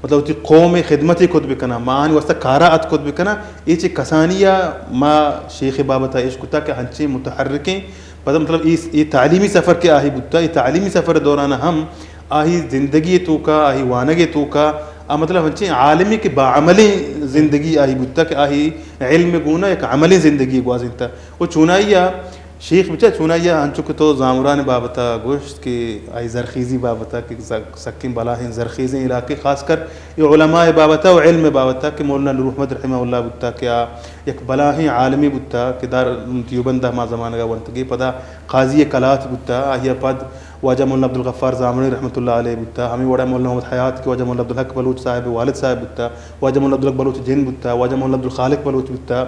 مطلب ہوتی قوم خدمتی کود بکنا ماہانی واسطہ کاراعت کود بکنا یہ چی کسانیہ ما شیخ بابتا عشق کہ ہنچے متحرکیں پتہ مطلب یہ تعلیمی سفر کے آہی بودتا یہ تعلیمی سفر دورانہ ہم آہی زندگی تو کا آہی وانگے تو کا مطلب ہنچے عالمی کے باعملی زندگی آہی بودتا کہ آہی علم گونا ایک عملی زندگی گوازنتا وہ چونائیہ شیخ بچا چونا یا انچک تو زامران بابتا گوشت کی آئی زرخیزی بابتا کہ سکیم بلا ہیں زرخیزیں علاقے خاص کر یہ علماء بابتا و علم بابتا کہ مولانا نور محمد رحمہ اللہ بتا کیا یک بلا ہیں عالمی بتا کہ دار دیوبندہ ما زمانہ کا ونتگی پدا قاضی کلات بتا آہیا پد واجہ مولانا عبدالغفار زامرانی رحمۃ اللہ علیہ بتا ہمیں وڑا مولانا محمد حیات کے واجہ مولانا عبدالحق بلوچ صاحب والد صاحب بتا واجہ مولانا عبدالحق بلوچ جن بتا واجہ مولانا عبدالخالق بلوچ بتا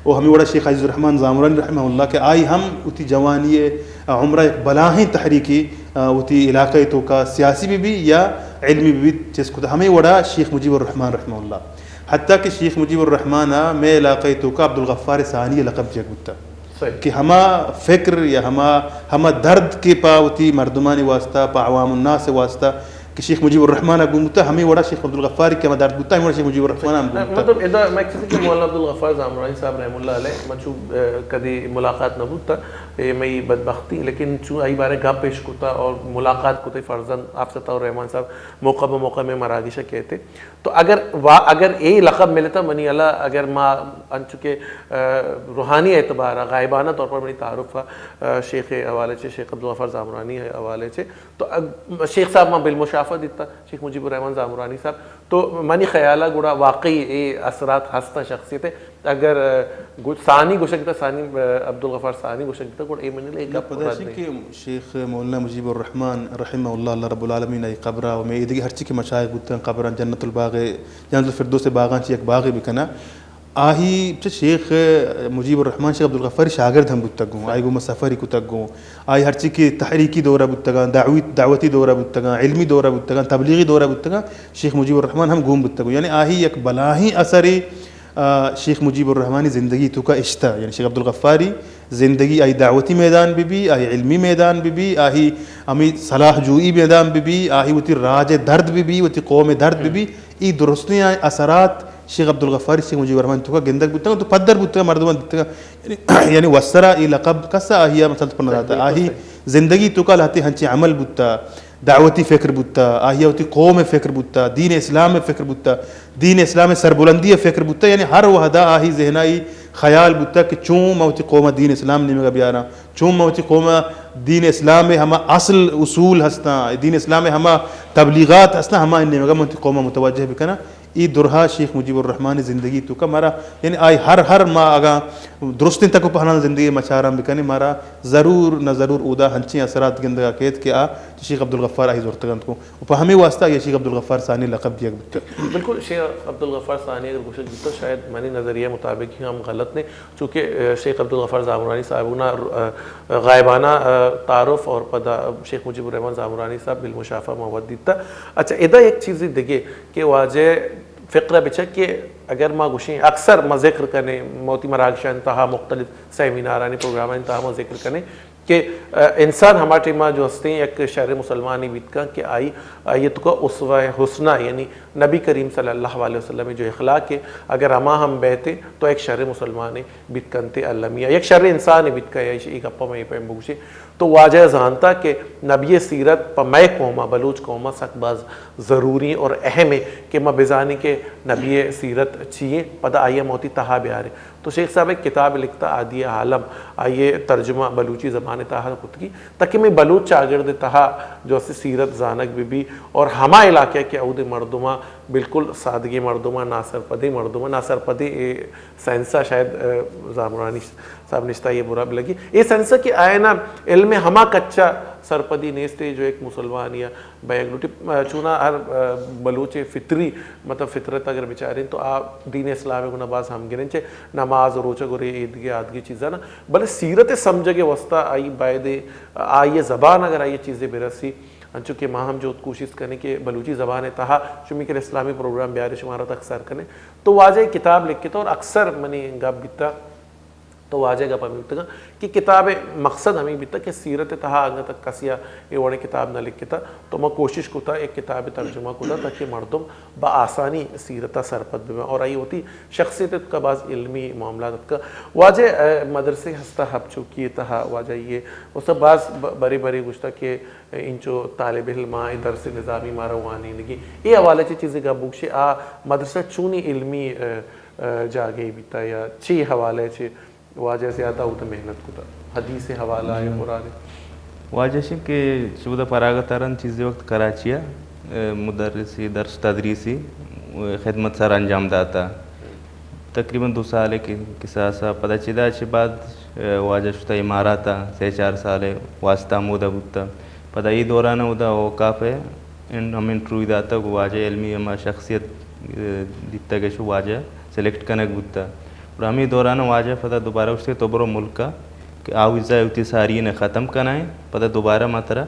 وہ ہمیں وڑا شیخ عزیز الرحمن زامرانی رحمہ اللہ کہ آئی ہم اتی جوانی عمرہ ایک بلاہیں تحریکی اتی علاقے تو کا سیاسی بھی یا علمی بھی جس کو ہمیں وڑا شیخ مجیب الرحمن رحمہ اللہ حتیٰ کہ شیخ مجیب الرحمن میں علاقے تو کا عبدالغفار ثانی لقب جگ بتا کہ ہما فکر یا ہما درد کے پا اتی مردمانی واسطہ پا عوام الناس واسطہ کہ شیخ مجیب الرحمن گمتا ہمیں وڑا شیخ عبدالغفار کے مدارت بتا ہمیں شیخ مجیب الرحمن گمتا مطلب ادا میں کسی کہ مولانا عبدالغفار زامرانی صاحب رحم اللہ علیہ منچوب کدی ملاقات نہ بودتا میں بدبختی لیکن چون ای بارے گاہ پیش کتا اور ملاقات کتا فرزن آپ ستا اور رحمان صاحب موقع بموقع میں مراگشہ کہتے تو اگر اے لقب ملتا منی اللہ اگر ما انچکے روحانی اعتبار غائبانہ طور پر منی تعارف شیخ حوالے چھے شیخ عبدالغفار زامرانی حوالے چھے تو شیخ صاحب ما بالمشافہ دیتا شیخ مجیب الرحمن زامرانی صاحب تو منی خیالہ گوڑا واقعی اے اثرات ہستا شخصیت ہے اگر ثانی گوشکتا ثانی عبدالغفار ثانی گوشکتا گوڑا اے منی لے گا پتہ ہے کہ شیخ مولانا مجیب الرحمن رحمہ اللہ رب العالمین ای قبرہ و میں ادھگی ہرچی کے مشایخ بودتا قبران جنت الباغ جنت الفردوس باغان چی ایک باغ بکنا آہی شیخ مجیب الرحمن شیخ عبدالغفار شاگرد ہم بودتگوں آئی گو مسافری کتگوں آئی ہرچی کی تحریکی دورہ بودتگاں دعوتی دورہ بودتگاں علمی دورہ بودتگاں تبلیغی دورہ بودتگاں شیخ مجیب الرحمن ہم گوم بودتگوں یعنی آہی یک بلاہی اثری شیخ مجیب الرحمانی زندگی تو کا اشتہ یعنی شیخ عبدالغفاری زندگی آئی دعوتی میدان بھی آئی علمی میدان بھی آئی ہمیں صلاح جوئی میدان بھی آئی وتی راج درد بھی وتی قوم درد بھی ای درستنی اثرات شیخ عبدالغفاری شیخ مجیب الرحمن تو کا گندگ بودتا تو پدر بودتا مردمان دیتا یعنی وسرا ای لقب کسا آہیا مثلا پر نظاتا آہی زندگی تو کا لاتے ہنچی عمل بودتا دعوتی فکر بودتا آہیا ہوتی قوم فکر بودتا دین اسلام میں فکر بودتا دین اسلام سربلندی فکر بودتا یعنی ہر وحدہ آہی ذہنائی خیال بودتا کہ چون موتی قوم دین اسلام نیمگا بیارا چون موتی قوم دین اسلام میں ہما اصل اصول ہستا دین اسلام میں ہما تبلیغات ہستا ہما نیمگا موتی قوم متوجہ بکنا ای درہا شیخ مجیب الرحمن زندگی تو کا مارا یعنی آئی ہر ما آگا درستیں تک پہنا زندگی مچارم بکنے مارا ضرور نہ ضرور اودا ہنچیں اثرات گندگا قید کے شیخ عبدالغفار آئی زورتگند کو ہمیں واسطہ یہ شیخ عبدالغفار ثانی لقب دیا گیا بالکل شیخ عبدالغفار ثانی اگر گوشت دیتا شاید منی نظریہ مطابق ہی ہم غلط نے چونکہ شیخ عبدالغفار زامرانی صاحبونا غائبانہ تعارف اور پدا شیخ مجیب الرحمن زامرانی صاحب بالمشافہ موت دیتا اچھا ادا ایک چیز دیکھے کہ واجہ فقرہ بچا کہ اگر ما گوشیں اکثر ما ذکر کرنے موتی مراکشہ انتہا مختلف سیمینارانی پروگرام انتہا ما ذکر کرنے کہ انسان ہمارے ٹیمہ جو ہستے ہیں ایک شہر مسلمانی بیت کا کہ آئی تو کا اسوہ حسنہ یعنی نبی کریم صلی اللہ علیہ وسلم جو اخلاق ہے اگر ہما ہم بیتے تو ایک شہر مسلمانی بیت کنتے المیہ ایک شہر انسانی بیت کا ایک اپا میں پہم بگوشے تو واجہ زانتا کہ نبی سیرت پا میں قومہ بلوچ قومہ سک باز ضروری اور اہم ہے کہ ما بزانی کے نبی سیرت چیئے پدا آئیے موتی تہا بیارے تو شیخ صاحب ایک کتاب لکھتا عادی عالم آئیے ترجمہ بلوچی زبان تہا خود کی تاکہ میں بلوچ چاگرد تہا جو اسی سیرت زانک بھی اور ہما علاقہ کے عود مردمہ بالکل سادگی مردمہ ناصر پدی مردمہ ناصر پدی سینسا شاید زامرانی صاحب نشتہ یہ برا بھی لگی یہ سینسا کی آئینہ علم ہما کچا سرپدی نیستے جو ایک مسلمان یا بیگ لوٹی چونہ ہر بلوچ فطری مطلب فطرت اگر بچاریں تو آپ دین اسلام کو نباز ہم گریں چھے نماز روچہ گوری عیدگی آدگی چیزیں نا بلے سیرت سمجھے کے وسطہ آئی بائدے آئیے زبان اگر آئیے چیزیں برسی چونکہ ماں ہم جو کوشش کریں کہ بلوچی زبان تہا چمی کے اسلامی پروگرام بیاری شمارت اکثر کریں تو واجہ کتاب لکھ کے تو اور اکثر منی گپ بیتا تو واجہ گا پا بیتا کہ کتاب مقصد ہمیں بیتا کہ سیرت تہا آگا تک کسیا یہ وڑے کتاب نہ لکھتا تو میں کوشش کتا ایک کتاب ترجمہ کتا تاکہ مردم با آسانی سیرتہ سرپد بھی اور آئی ہوتی شخصیت کا بعض علمی معاملات کا واجہ مدرسے ہستا حب چوکی تہا واجہ یہ اس بعض بری بری گشتہ کہ انچو طالب علم درس نظامی ماروانی لگی یہ حوالے چیزیں گا بکشے مدرسہ چونی علمی جاگے بیتا یا چی حوالے چی واجہ زیادہ ہوتا محنت کو تا حدیث حوالہ ہے قرآن واجہ کہ شبدہ پراگتارن چیز وقت کراچیا مدرسی درس تدریسی خدمت سر انجام داتا تقریباً 2 سال کے ساسا پتہ چدا چھ بعد واجہ شتا اماراتا 3-4 سال واسطہ مودا بودتا پتہ ای دوران اودا اوقاف ہے ہم انٹروی داتا کو واجہ علمی اما شخصیت دیتا گشو واجہ سلیکٹ کنک بودتا اور ہمیں دوران واجہ پتہ دوبارہ اس سے توبرو ملکا کہ آویزہ اوتی ساری نے ختم کنائیں پتہ دوبارہ ماترا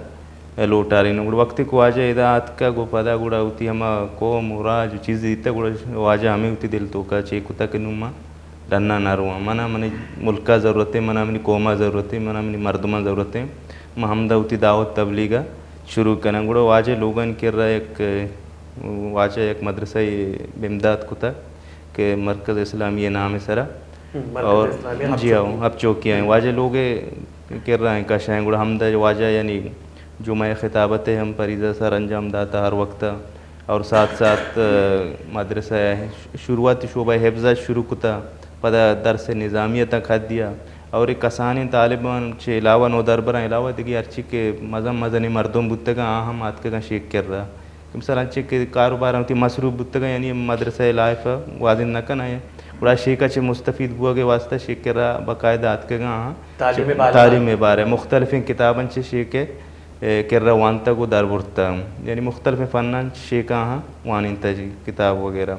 لوٹا رہی نو وقت کو واجہ ادا آت کا گو پدا گوڑا ہوتی ہما کو مورا جو چیز دیتا گوڑا واجہ ہمیں ہوتی دل تو کا چیکتا کہ نوما رننا نہ رواں منا منی ملکہ ضرورت ہے منا منی قوما ضرورت ہے منا منی مردمہ ضرورت ہے محمدہ ہوتی دعوت تبلیغہ شروع کرنا گوڑا واجہ لوگن کر رہا ایک واجہ ایک مدرسہ بمداد کتا کہ مرکز اسلامی نام ہے سرا اور جی ہاں اب چوکیاں ہیں واجہ لوگ کر رہے ہیں کشا ہیں گوڑا حمدہ واجہ یعنی جمعہ خطابت ہے ہم پریزہ سر انجام داتا ہر وقت اور ساتھ ساتھ مدرسہ شروعاتی شعبہ حفظہ شروع کتا پدا درس نظامیہ تک حد دیا اور ایک کسانی طالبان چھ علاوہ نو دربران علاوہ دیگی ارچی کے مزنی مردم بودتا گا ہم آت کا شیک کر رہا مثلا چھ کے کاروبار ہوتی مصروف بودتا گا یعنی مدرسہ لائف واضح نہ کنا ہے بڑا شیکہ چھ مستفید بوا کے واسطہ شیک کر رہا باقاعدہ آت کے گا تعلیم بار ہے مختلف کتاباں چھ شیک کر رہا وانتا کو در برتا یعنی مختلف فنان شیکہ ہاں وانتا جی کتاب وغیرہ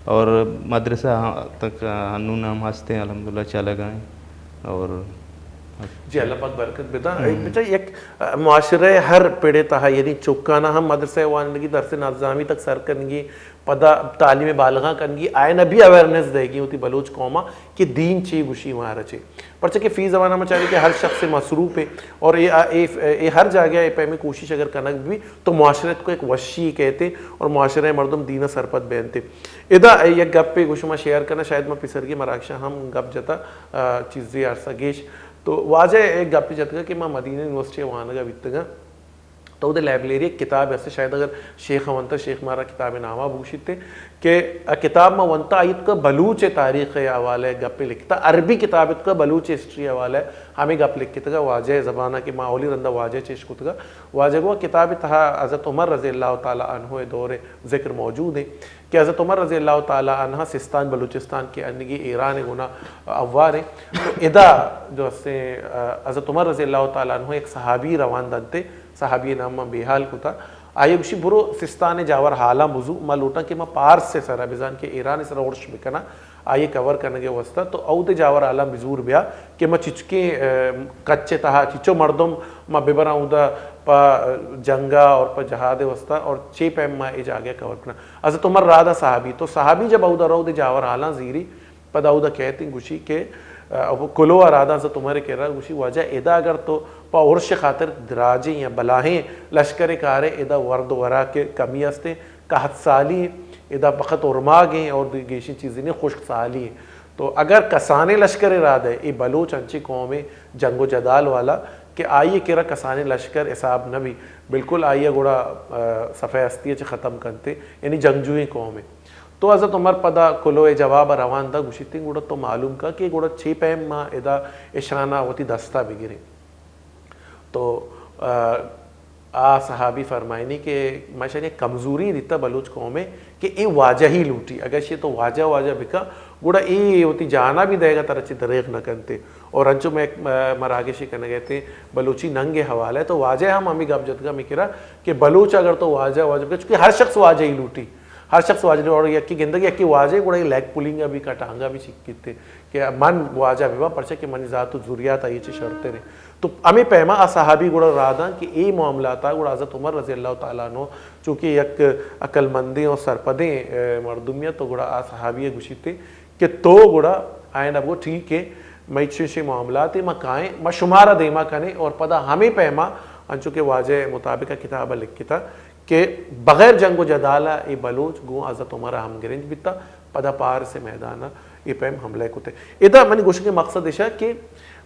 اور مدرسہ تک ہنون ہم ہنستے ہیں الحمدللہ چلا گئے اور جی اللہ پاک برکت بیتا بیچا ایک معاشرہ ہر پیڑے تہا یعنی چکانا ہم مدرسہ وانگی درس نظامی تک سر کرنگی پدا تعلیم بالغاں کرنگی آئے نبی اویرنس دے گی ہوتی بلوچ قومہ کہ دین چی گوشی مہارا چی پرچہ کہ فی زمانہ میں چاہیے کہ ہر شخص سے مصروف ہے اور یہ ہر جاگہ پہ میں کوشش اگر کنک بھی تو معاشرت کو ایک وشی کہتے اور معاشرہ مردم دینہ سرپت بینتے ادا یک گپ پہ گوشما شیئر کرنا شاید میں پسر کی مراکشہ ہم گپ جتا چیزی عرصہ گیش تو واجہ ایک گپ پہ جتا کہ میں مدینہ یونیورسٹی وہاں گا بیتگا تو وہ لائبریری ایک کتاب ایسے شاید اگر شیخ ونتا شیخ مارا کتاب نامہ بوشت تھے کہ کتاب میں ونتا آیت کا بلوچ تاریخ حوالہ ہے گپ لکھتا عربی کتاب کا بلوچ ہسٹری حوالہ ہے ہمیں گپ لکھتا گا واجہ زبانہ کی ماحولی رندہ واجہ چشکت گا واجہ گوا کتاب تہا حضرت عمر رضی اللہ تعالیٰ عنہ دور ذکر موجود ہے کہ حضرت عمر رضی اللہ تعالیٰ عنہ سستان بلوچستان کے انگی ایران گنا اوار ہیں تو ادا جو سے حضرت عمر رضی اللہ تعالیٰ عنہ ایک صحابی روان دنتے صحابی نام بیحال کو تھا آئے گوشی برو سستان جاور حالا موضوع ما لوٹا کہ ما پارس سے سرا بزان کے ایران سرا ورش بکنا آئے کور کرنے کے واسطہ تو او دے جاور حالا بزور بیا کہ ما چچکے کچے تہا چچو مردم ما ببرا اودا پا جنگا اور پا جہاد واسطہ اور چی پیم ما ایج آگے کور کرنا حضرت عمر رادا صحابی تو صحابی جب اودا رو دے جاور حالا زیری پدا اودا کہتے ہیں گوشی کہ کلو ارادہ حضرت عمر کہہ رہا گوشی وجہ ادا اگر تو پا عرش خاطر دراجیں یا بلاہیں لشکر کارے ادا ورد ورا کے کمی ہستے کہت سالی ادا بخت ارماغ ہیں اور گیشی چیزیں نہیں خشک سالی ہیں تو اگر کسانے لشکر ارادہ ہے یہ بلوچ انچی قوم جنگ و جدال والا کہ آئیے کہ رہا کسانے لشکر حساب نبی بالکل آئیے گوڑا صفحہ ہستی چھ ختم کرتے یعنی جنگجوئی قوم ہے تو حضرت عمر پدا کلو جواب روان دا گوشتی گوڑا تو معلوم کا کہ گوڑا چھ پیم ماں ادا اشرانہ ہوتی دستہ بگرے تو صحابی فرمائنی کہ ماشاءاللہ کمزوری دیتا بلوچ قوم میں کہ اے واجہ ہی لوٹی اگر یہ تو واجہ بکا گوڑا اے ہوتی جانا بھی دے گا تر اچھی دریغ نہ کرتے اور انچو میں ایک مراگشی کرنے گئے تھے بلوچی ننگ حوالہ ہے تو واجہ ہم ہمیں گپ جتگا میں کہہ رہا کہ بلوچ اگر تو واجہ بکا چونکہ ہر شخص واجہ ہی لوٹی ہر شخص واجہ اور یکی گندگی یکی واجہ گوڑا یہ لیگ پولنگا بھی کٹانگا بھی چکتے کہ من واجہ بھی پرچہ کہ منی ذات و ذریات آئی چی شرطے رہے تو ہمیں پہما صحابی گوڑا راداں کہ ای معاملات گوڑا حضرت عمر رضی اللہ تعالیٰ عنہ چونکہ یک عقل مندیں اور سرپدیں مردمیت تو گوڑا صحابی گوشیتے کہ تو گوڑا آئین اب وہ ٹھیک ہے میں چنشی معاملات میں کائیں میں شمارہ دیما کنے اور پدا ہمیں پہما انچو کہ واجہ مطابق کتابہ لکھی تھا کہ بغیر جنگ و جدالہ ای بلوچ گو حضرت عمر ہم گرنج بیتا پدا پار سے میدانہ ای پہم حملے کو تے ادا میں نے گوشن کے مقصد ایشا کہ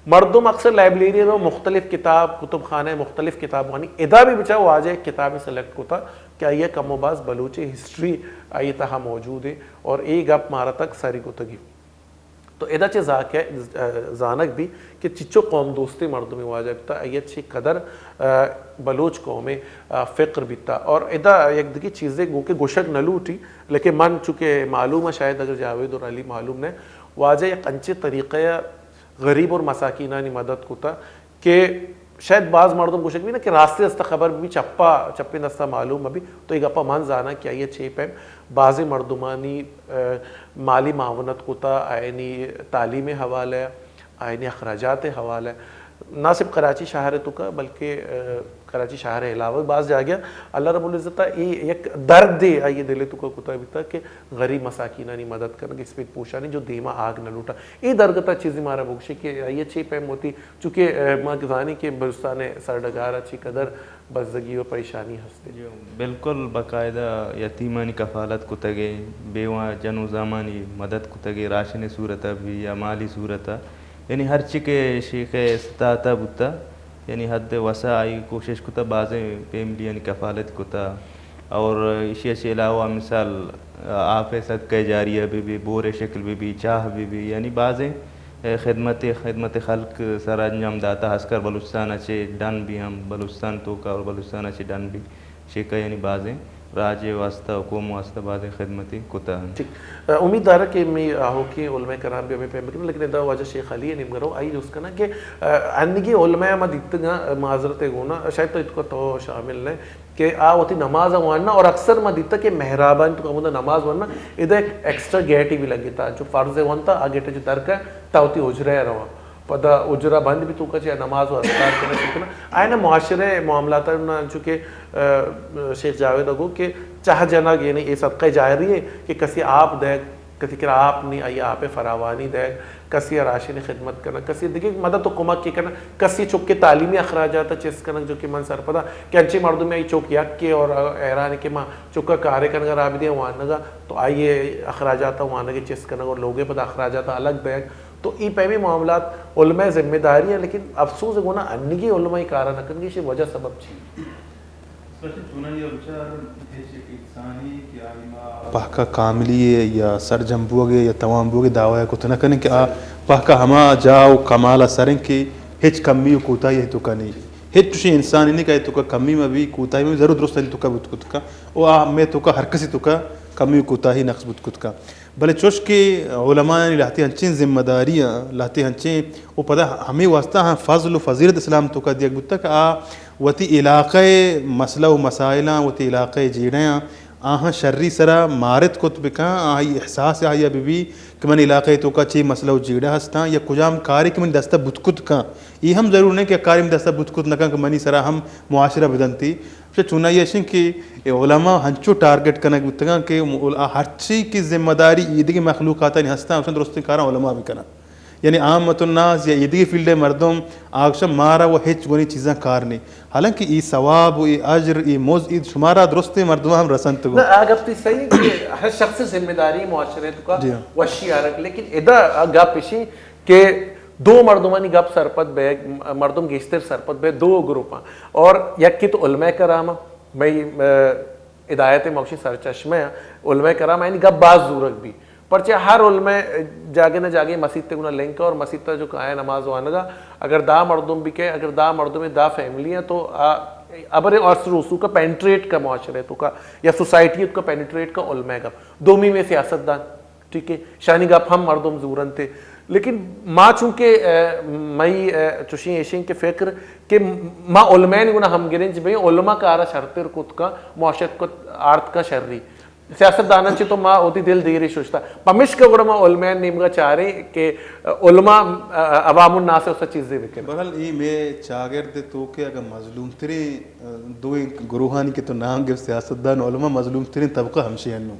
مردم اکثر لائبریری رو مختلف کتاب کتب خانہ مختلف کتاب وانی ادا بھی بچا واجہ کتابیں سلیکٹ کو تھا کہ آئیے کم و باز بلوچی ہسٹری آئیے تہا موجود ہے اور ای گپ مارا تک ساری کو تگی تو ادا چه زانک بھی کہ چچو قوم دوستی مردمی واجب تا ایت چی قدر بلوچ قوم فقر بیتا اور ادا یک دیگه چیزیں گو کہ گوشک نلوٹی لیکن من چونکہ معلوم ہے شاید اگر جاوید اور علی معلوم نے واجہ یک انچے طریقہ غریب اور مساکینانی مدد کو تا کہ شاید بعض مردم گوشک بھی نا کہ راستے استا خبر بھی چپی نستا معلوم ابھی تو ایک اپا مان زانا کیا یہ چھ پیم بعض مردمانی مالی معاونت کو تا آئینی تعلیم حوالے آئینی اخراجات حوالے نہ صرف کراچی شہر تو کا بلکہ کراچی شہر علاوہ بعض جا گیا اللہ رب العزت ایک درد دے آئیے دلے تو کا کتا بیتا کہ غریب مساکینانی مدد کرنا اس پہ پوچھا نہیں جو دیما آگ نہ لوٹا یہ درگتا چیزی مارا بکشے کہ آئیے چھ پیم ہوتی چونکہ ماں گزانی کے بلستان سردگارہ چی قدر بزدگی و پریشانی ہستے بالکل باقاعدہ یتیمانی کفالت کتا گئے بیواں جن و زامانی مدد کتا گئے راشن صورتہ بھی یا مالی صورتہ یعنی ہر چکے شیخ استطاعتہ بتا یعنی حد وسع آئی کوشش کتا بعضیں فیملی یعنی کفالت کتا اور اسی سے علاوہ مثال آپ صدقہ جاریہ بھی بور شکل بھی چاہ بھی یعنی بعضیں خدمت خلق سر انجام داتا ہسکر بلوچستان اچھے ڈن بھی ہم بلوچستان تو کا اور بلوچستان اچھے ڈن بھی شیخہ یعنی بعضیں راج واسطہ قوم واسطہ بعض خدمتی کتا ٹھیک امید دارا کہ میں آہو کہ علماء کرام بھی ہمیں پہم کرنے لیکن ادا واجہ شیخ علی نیم کرو آئی جو اس کا نا کہ انگی علماء ما دیتگا معذرت گونا شاید تو اتکو تو شامل ہے کہ ہوتی نماز واننا اور اکثر ما دیتا کہ محرابان تو کمودہ نماز واننا ادا ایک ایکسٹرا گیٹی بھی لگی تا جو فرض وانتا آگیٹا جو درک ہے تا ہوتی حجرہ رہا پدا اجرا بند بھی تو کا چاہے نماز و اذکار کرنا سیکھنا آئے نا معاشرے معاملات چونکہ شیخ جاوید اگو کہ چاہ جنا یعنی یہ صدقہ جاری ہے کہ کسی آپ دے کسی کرا آپ نہیں آئی آپ فراوانی دے کسی راشن خدمت کرنا کسی دیکھیں مدد و کمک کی کرنا کسی چوک کے تعلیمی اخراجات چیز کرنا جو کہ من سر پدا کہ انچے مردوں میں آئی چوک یک کے اور ایران کے ماں چوکا کارے کرنا رابطے ہیں وہاں تو آئیے اخراجات وہاں کے چیز کرنا اور لوگے پدا اخراجات الگ دے تو ای پہمی معاملات علماء ذمہ داری ہیں لیکن افسوس ہے گونا انگی علماء کارا نہ کرنگی شی وجہ سبب چھی پاکا کاملی یا سر جنبوگے یا تمام بوگے دعوی کو تو نہ کریں کہ پاکا ہما جاؤ کمالا سریں کہ ہچ کمی و کوتاہی ہے تو کا نہیں ہچ تشی انسان نہیں کہے تو کا کمی میں بھی کوتاہی میں ضرور درست ہے تو کا بت کت کا او میں تو کا ہر کسی تو کا کمی و کوتاہی نقص بت کت کا بلے چوش کے علماء نے لاتے ہنچیں ذمہ داریاں لاتے ہنچیں وہ پتہ ہمیں واسطہ ہاں فضل و فضیلت اسلام تو کا دیا بتا کہ وتی علاقے مسئلہ و مسائلاں وتی علاقے جیڑیاں آہاں شرری سرا مارت کت بکاں آہی احساس آیا بھی کہ من علاقے تو کا چی مسئلہ و جیڑا ہستاں یا کجام کاری کہ من دستہ بتکت کاں یہ ہم ضرور نہیں کہ کاری میں دستہ بتکت نہ کاں کہ منی سرا ہم معاشرہ بدنتی چونا یہ شن کہ علماء ہنچو ٹارگٹ کرنا بتگاں کہ ہر چیز کی ذمہ داری عیدگی مخلوقات نہیں ہستاں اسن درستی کاراں علماء بھی کرنا یعنی عامت الناس یا عیدگی فیلڈ مردم آگشم مارا وہ ہچ گونی چیزاں کار نہیں حالانکہ ای ثواب ای اجر ای موز ای شمارا درستی مردم ہم رسنت گو اگر تو صحیح کہ ہر شخص ذمہ داری معاشرے تو کا وشی آرک لیکن ادا گپ پیشی کہ دو مردمانی گپ سرپت بے مردم گیشتر سرپت بے دو گروپاں اور یک کی تو علماء کرام میں ہدایت موشی سرچشمہ علماء کرام یعنی گپ باز زورک بھی پرچہ ہر علماء جاگے نہ جاگے مسجد تے گنا لنک اور مسجد تے جو کہا ہے نماز وانگا اگر دا مردم بھی کہ اگر دا مردم میں دا فیملی ہیں تو ابر اور رسو کا پینٹریٹ کا معاشرے تو کا یا سوسائٹی کا پینٹریٹ کا علماء گپ دومی میں سیاست دان ٹھیک ہے شانی گپ ہم مردم زورن تھے لیکن ماں چونکہ مئی چوشیں ایشیں کے فکر کہ ماں علماء نے گنا ہم گرنج بھئی علماء کا آرہ شرطر کت کا معاشرت کو آرت کا شرری سیاست دانن چی تو ماں ہوتی دل دیری شوشتا پمش کا گوڑا ماں علماء نیمگا چاہ رہے کہ علماء عوام الناس سے اس چیزیں بکن بہرحال ای میں چاگرد تو کہ اگر مظلوم ترین دو گروہانی کے تو نام گے سیاست دان علماء مظلوم ترین طبقہ ہمشی ہنو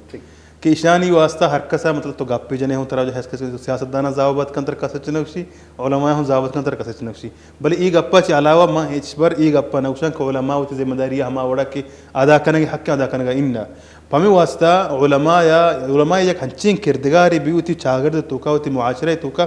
کہ اشانی واسطہ ہر کسا مطلب تو گپ پی جنے ہوں ترا جو ہے سیاست دانا زاوبت کنتر کسچ نوشی علماء ہوں زاوبت کنتر کسچ نوشی بلے ای گپا چی علاوہ ماں ہیچ بر ای گپا نوشن کہ علماء ہوتی ذمہ داری ہما وڑا کہ ادا کرنے گے حق ادا کرنے گا اننا پمی واسطہ علماء یک ہنچین کردگاری بھی ہوتی چاگرد توکا ہوتی معاشرہ توکا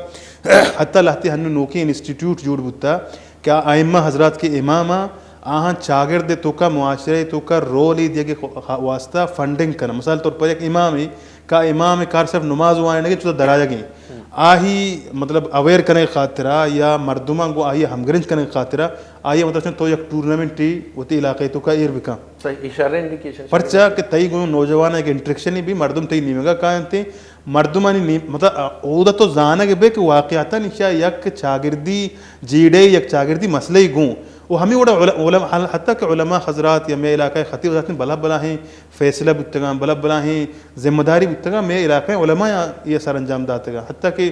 حتی لہتی ہنو نوکی انسٹیٹیوٹ جوڑ بتا کیا ائمہ حضرات کے امامہ آہاں چاگرد توکا معاشرہ توکا رولی دیا کے واسطہ فنڈنگ کرنا مثال طور پر ایک امام ہی کا امام کار صرف نماز وائیں کہ چوتا دراجہ گئیں آہی مطلب اویئر کرنے خاطرہ یا مردمان کو آہی ہمگرنج کرنے خاطرہ آہی مطلب تو یک ٹورنامنٹ ہوتی علاقے تو کا ایر بکا اشارہ انڈیکیشن پرچا کہ تئی گو نوجوان ایک انٹریکشن بھی مردم تئی نیمگا کہتے مردمانی مطلب اودا تو زانا کہ بے کہ واقعاتا نشا یک چاگردی جیڑے یک چاگردی مسئلہ ہی گوں وہ ہمیں وڑا علماء حتیٰ کہ علماء حضرات یا میں علاقہ خطیب حضرات بلا بلا ہیں فیصلہ بتگاں بلا بلا ہیں ذمہ داری بتگاں میں علاقہ علماء یہ سر انجام داتگاں حتیٰ کہ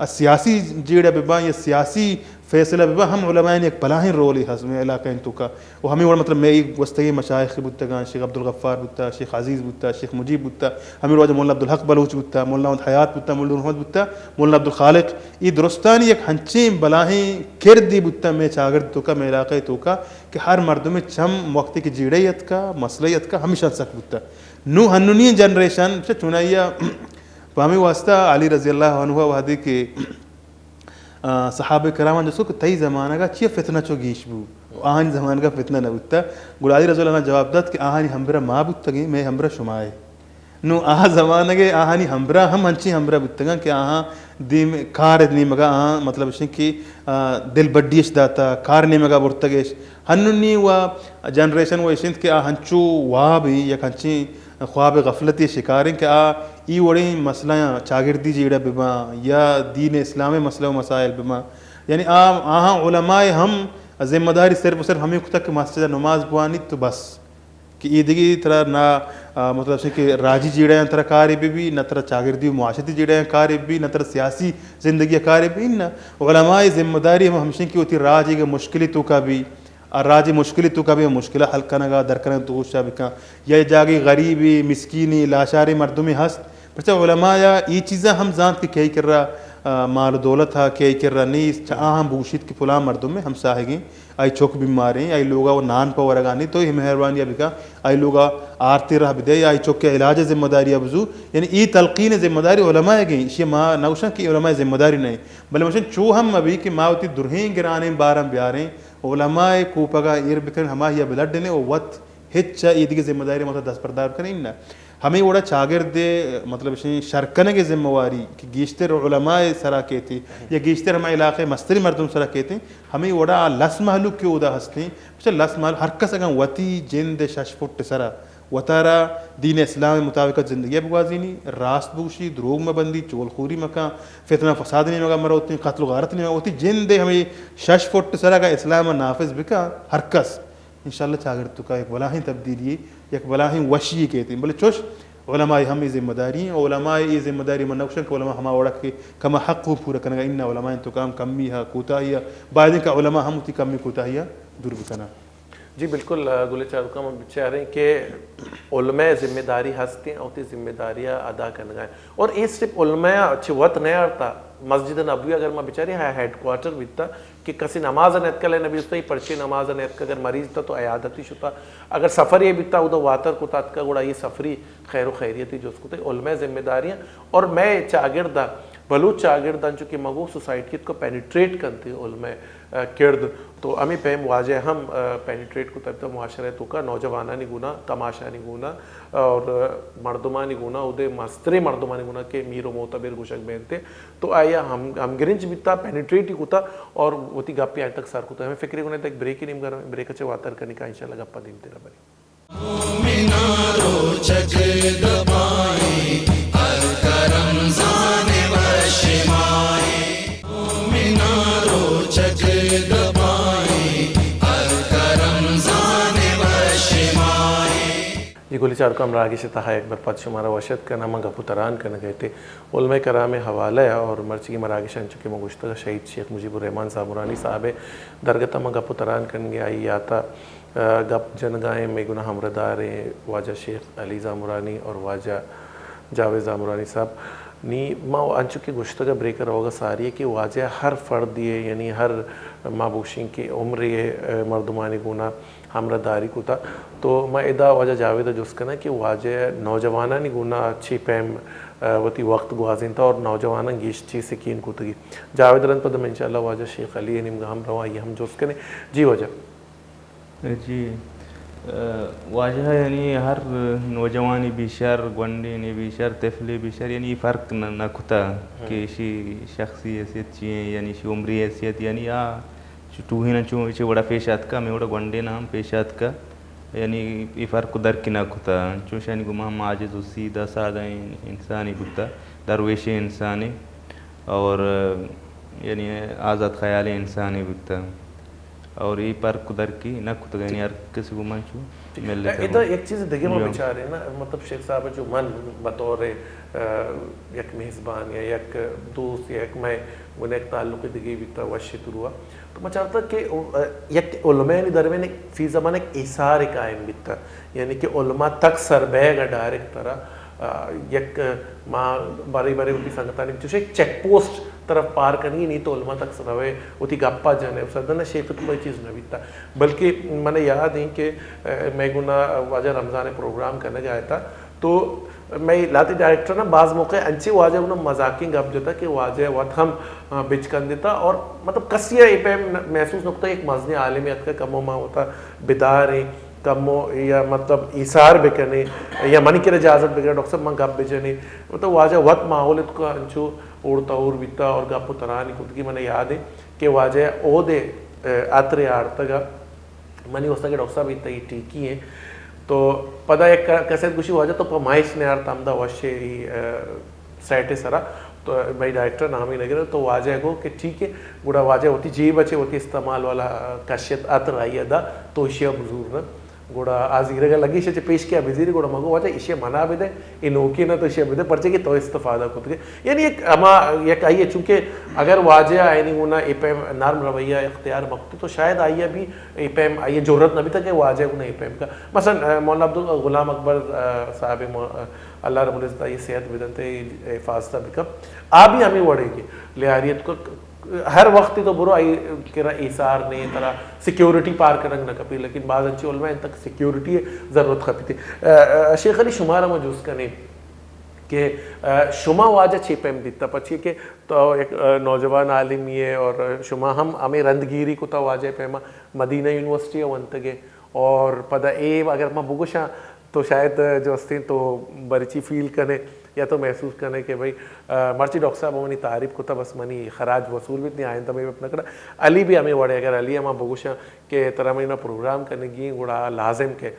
سیاسی جیڑا ببا یا سیاسی فیصلہ ببا ہم علماء ایک بلاہیں رول حسم علاقہ تو کا وہ ہمیں وڑا مطلب میں وسطی مشائخ بتگاں شیخ عبدالغفار بتا شیخ عزیز بتا شیخ مجیب بتا ہمیں وڑا مولانا عبدالحق بلوچ بتا مولانا محمد حیات بتا مولانا محمد بتا مولانا عبدالخالق یہ درستانی ایک ہنچیں بلاہیں کردی بتا میں چاگرد تو کا میں علاقہ تو کا کہ ہر مرد میں چم وقت کی جیڑیت کا مسئلیت کا ہمیشہ سک بتا نو ہنونی جنریشن چنائیا پامی واسطہ علی رضی اللہ عنہ وحدی کے صحابہ کرام جسو کہ تئی زمانہ کا چیئے فتنہ چو گیش بو آہانی زمانہ کا فتنہ نہ بتا گلادی رضی اللہ عنہ جواب داد کہ آہانی ہمبرہ ماں بتا گئی میں ہمبرہ شمائے نو آہا زمانہ کے آہانی ہمبرہ ہم ہنچی ہمبرہ بتا گا کہ آہاں دیم کار ادنی مگا آہاں مطلب اسے کہ دل بڈیش داتا کار نی مگا برتگیش ہنونی و جنریشن و اسے کہ ہنچو وابی یک ہنچی خواب غفلتی شکاریں کہ ای وڑیں مسئلہ چاگردی جیڑا بما یا دین اسلام مسئلہ و مسائل بما یعنی آہاں علماء ہم ذمہ داری صرف و صرف ہمیں تک مسجد نماز بوانی تو بس کہ عیدگی طرح نہ مطلب سے کہ راجی جیڑے ہیں طرح کاری بھی نہ طرح چاگردی و معاشرتی جیڑے ہیں کاری بھی نہ طرح سیاسی زندگی کاری بھی نہ علماء ذمہ داری ہم ہمشن کی ہوتی راجی کے مشکلی تو کا بھی راجی مشکلی تو کا بھی مشکلہ حل کرنے گا در کرنے تو شاہ بکا یا جاگی غریبی مسکینی لاشاری مردمی ہست پرچہ علماء یا یہ چیزیں ہم زانت کی کہی کر رہا مال و دولت تھا کہی کر رہا نہیں چاہاں ہم بوشید کی فلاں مردم میں ہم ساہے گئیں آئی چوک بیماریں آئی لوگا وہ نان پا ورگانی تو ہی مہربانی بکا آئی لوگا آرتی رہ بدے آئی چوک کے علاج ذمہ داری ابزو یعنی ای تلقین ذمہ داری علماء گئیں اسی ماں نوشن کی علماء ذمہ داری نہیں بلے مشن چو ہم ابھی کہ ماں ہوتی درہیں گرانیں بارم بیاریں علماء کوپگا ایر بکرن ہما یا بلڈ دینے وہ وقت ہچا عید کی ذمہ داری مطلب دست بردار کریں نا ہمیں وڑا چاگرد مطلب شرکنے کے ذمہ واری کہ گیشتر علماء سرا کہتے یا گیشتر ہمیں علاقے مستری مردم سرا کہتے ہمیں وڑا لس محلوک کے اودا ہستے لس محل ہر کس اگاں وطی جند شش فٹ سرا وطارا دین اسلام مطابق زندگی بگوازینی راست بوشی دروگ میں بندی چول خوری مکان فتنہ فساد نہیں ہوگا مرا ہوتی قتل و غارت نہیں ہوتی جند ہمیں شش فٹ سرا کا اسلام نافذ بکا ہر کس انشاءاللہ چاگر تو کا ایک بلاہیں تبدیلی ایک بلاہیں وشی کہتے ہیں بلے چوش علماء ہم یہ ذمہ داری ہیں علماء یہ ذمہ داری من نوشن کہ علماء ہما وڑا کے کما حق کو پورا کرنے گا ان علماء تو کام کمی ہے کوتاہی ہے بعد کا علماء ہم ہوتی کمی کوتاہی ہے دور بکنا جی بالکل گلے چارکا ہم چاہ رہے ہیں کہ علماء ذمہ داری ہستے ہیں اور ذمہ داریاں ادا کرنے گئے اور یہ صرف علماء اچھے وقت نہیں آتا مسجد نبوی اگر میں بیچاری ہیڈ کوارٹر بیتا کہ کسی نماز نیت کا لے نبی اس ہی پرچے نماز نیت کا اگر مریض تھا تو عیادتی شتا اگر سفر یہ بیتا ادھر واتر کو تات کا گوڑا یہ سفری خیر و خیریتی جو اس کو تھے علماء ذمہ داریاں اور میں چاگردہ بلوچ چاگردان چونکہ مغو سوسائٹی کو پینیٹریٹ کرتے علماء کرد تو ہمیں پہم واجہ ہم پینیٹریٹ کو تب معاشرے تو کا نوجوانانی گونا تماشانی گونا اور مردمانی گونا ادھے مستری مردمانی گونا کے میر و معتبر گوشک بہنتے تو آیا ہم گرنج بیتا پینیٹریٹ ہی کوتا اور وہ تی گپی آئے تک سار کوتا ہمیں فکری گونے تک بریک ہی نیم گھر میں بریک اچھے واتر کرنے کا انشاءاللہ گپا دیم تیرا بری مومنارو چک دبائیں الکرمزان وشمائیں مومنارو چک دبائیں الکرمزان وشمائیں جی گولی چار کو ہم راگی سے تہا ایک بار پت شمارا وشد کرنا منگا پتران کرنے گئے تھے علماء کرام حوالہ ہے اور مرچی کی مراگی شان چکے مگوشتہ شہید شیخ مجیب الرحمن زامرانی صاحب درگتہ منگا پتران کرنے گئے آئی آتا گپ جنگائیں میں گناہ ہمرداریں واجہ شیخ علی زامرانی اور واجہ جاوید زامرانی صاحب نی ماں انچو کی گشتگا بریکر ہوگا ساری ہے کہ واجہ ہر فرد یہ یعنی ہر ماں بوشین کی عمر یہ مردمانی گونا ہمرداری کو تھا تو میں ادا واجہ جاوید جس کنا کہ واجہ نوجوانانی گونا اچھی پیم وتی وقت گوازین تھا اور نوجوانہ گیش چیز سکین کو تگی جاوید رن پدم انشاءاللہ واجہ شیخ علی نمگا ہم روا یہ ہم جس کنے جی واجہ جی واجہ یعنی ہر نوجوانی بیشر گونڈی بیشر طفلی بیشر یعنی فرق نہ کھتا کہ اسی شخصی حیثیت چیئیں یعنی اسی عمری حیثیت یعنی ٹو ہی نہ چوں اچھے بڑا پیشات کا میں بڑا گونڈے نام پیشات کا یعنی یہ فرق در کی نہ کھتا چونش یعنی گمہ ہم عاجز و سیدھا سادہ انسانی بکتا درویش انسانی اور یعنی آزاد خیال انسانی بکتا اور یہ پر قدر کی نہ کتا یعنی ہر کسی کو من چو مل لیتا ادھر ایک چیز دیکھیں وہ بیچارے نا مطلب شیخ صاحب جو من بطور یک میزبان یا یک دوست یا یک میں انہیں ایک تعلق دیگی بیتا وشت ہوا تو میں چاہتا کہ یک علماء درمیان ایک فی زمان ایک اثار قائم بیتا یعنی کہ علماء تک سربیگ ڈائریکٹ طرح یک ماں باری باری ہوتی سنگتانی جو ایک چیک پوسٹ طرف پار کرنی نہیں تو علماء تک سنوے ہوتی گپا جانے سردن شیخ تو کوئی چیز نہ بیتا بلکہ میں نے یاد ہیں کہ میں گنا واجہ رمضان پروگرام کرنے گیا تھا تو میں لاتی ڈائریکٹر نا بعض موقع انچی واجہ انہوں مذاقیں گپ جو تھا کہ واجہ وقت ہم بچ کر دیتا اور مطلب کسیہ ای پہ محسوس نکتا ایک مزنی عالمیت کا کمو ماں ہوتا بداریں کمو یا مطلب ایثار بکنے یا منی کے اجازت بکنے ڈاکٹر صاحب ماں گپ بجنے مطلب واجہ وقت ماحولت کو انچو اوڑتا اور بیتا اور گپ ترانی خود کی میں نے یاد ہے کہ واجہ او دے آترے آڑتا گا منی ہوستا کہ ڈاکٹر صاحب اتنا ہی ٹھیکی ہیں تو پدا ایک کیسے گوشی واجہ تو پمائش نے آرتا ہمدہ وشے سیٹے سرا تو بھائی ڈائریکٹر نامی نگر تو واجہ گو کہ ٹھیک ہے گوڑا واجہ ہوتی جی بچے ہوتی استعمال والا کشیت آتر آئی ادا تو اشیاء بزرگ نا گوڑا آزیرے گا لگی اسے پیش کیا بزیری گوڑا مگو واجہ اشیاء منا بھی دے انوکی نا تو اشیاء بھی دے پرچے کی تو استفادہ کھود گئے یعنی ایک اما یک آئیے چونکہ اگر واجہ آئینی ہونا ایپیم نرم رویہ اختیار مقتو تو شاید آئیے بھی ایپیم آئیے جورت نہ بھی تھا کہ واجہ ہونا ایپیم کا مثلا مولانا عبدالغلام اکبر صاحب اللہ رب العزت یہ صحت بدنتے حفاظتہ بکا آپ بھی ہمیں وڑے گی لہاریت کو ہر وقت تو برو آئی کرا ایثار نے طرح سیکیورٹی پار کرنگ نہ کپی لیکن بعض انچی علماء ان تک سیکیورٹی ضرورت کپی تھی شیخ علی شمارہ موجود کنے کہ شما واجہ چھ پیم دیتا پچھے کہ تو ایک نوجوان عالم یہ اور شما ہمیں رندگیری کو تا واجہ پیما مدینہ یونیورسٹی ونتگے اور پدا اگر میں بگوشاں تو شاید جو استیں تو برچی فیل کرنے یا تو محسوس کرنے کہ بھائی مرچی ڈاکٹر صاحب منی تعریف کو تھا بس منی خراج وصول بھی اتنی آئیں تھا میں اپنا کرا علی بھی ہمیں وڑے اگر علی ہمیں بگوشاں کہ طرح میں پروگرام کرنے گی گوڑا لازم کے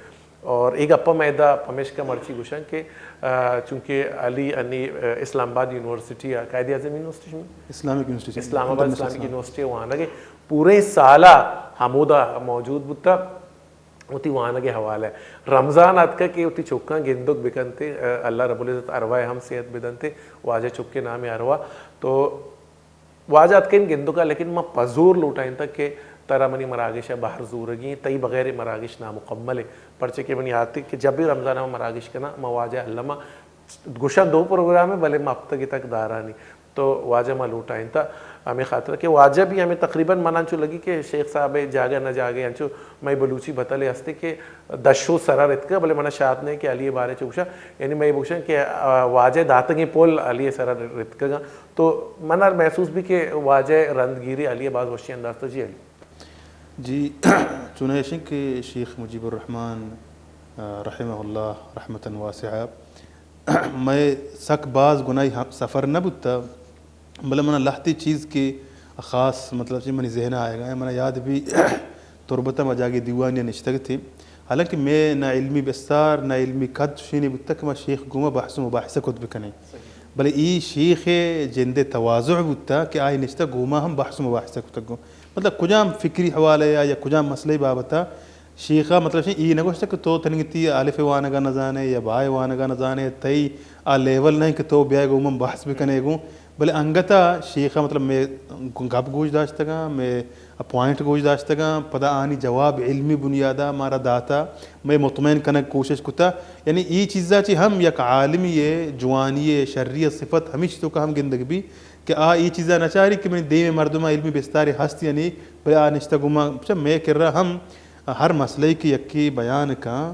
اور ایک اپا میدہ پمیش کا مرچی گوشاں کہ چونکہ علی انی اسلام آباد یونیورسٹی قائد اعظم یونیورسٹی میں اسلام آباد اسلامک یونیورسٹی وہاں لگے پورے سالہ حمودہ موجود بتا ہوتی وہاں کے حوالہ ہے رمضان آت کا کہ ہوتی چوکاں گندک بکنتے اللہ رب العزت ارواح ہم صحت بدنتے واجہ چکے نام ارواح تو واجہ آت کا ان گندکا لیکن میں پزور لوٹائیں تک کہ ترہ منی مراگش ہے باہر زورگی تئی بغیر مراگش نامکمل ہے پرچے کہ منی آتی کہ جب بھی رمضان میں مراگش کرنا میں واجہ علمہ گوشہ 2 پروگرام ہے بلے میں اب تک تک دارانی تو واجہ میں لوٹائیں تھا ہمیں خاطر کہ واجہ بھی ہمیں تقریباً منانچو لگی کہ شیخ صاحب جاگا نہ جاگے انچو میں بلوچی بطلے ہستے کہ دشو سرا رت کا بلے منہ شاعت نے کہ علی بارے چوشا یعنی میں بوشاں کہ واجہ داتنگی پول علی سرا رت کا تو منہ محسوس بھی کہ واجہ رندگیری علی بعض وشی انداز تو جی علی جی چنانچہ کہ شیخ مجیب الرحمن رحمہ اللہ رحمتاً واسعہ میں سک باز گناہی سفر نہ بتا بلے منہ لہتی چیز کی خاص مطلب چیز منی ذہن آئے گا منہ یاد بھی تربتہ مجاگی دیوانی نشتگ تھی حالانکہ میں نہ علمی بستار نہ علمی قد شینی بتا کہ میں شیخ گوما بحث و مباحثہ خود بکنے بلے ای شیخ جند تواضع بتا کہ آئی نشتہ گوما ہم بحث و مباحثہ خود گو مطلب کجام فکری حوالہ یا کجام مسئلہ بابتا شیخہ مطلب ای نگوشتا کہ تو تنگتی آلف وانگا نزانے یا بائے وانگا نزانے تئی آ لیول نہیں کہ تو بیائے گو من بحث بکنے گو بلے انگتا شیخہ مطلب میں گپ گوش داشتا گا میں پوائنٹ گوش داشتا گا پدا آنی جواب علمی بنیادہ مارا داتا میں مطمئن کنک کوشش کتا یعنی ای چیزا چی ہم یک عالمی جوانی شرعی صفت ہمیش تو کہ ہم گندگ بھی کہ ای چیزا نچاری کہ میں دے میں مردمہ علمی بستاری ہست یعنی بلے نشتا گما میں کر رہا ہم ہر مسئلے کی یکی بیان کا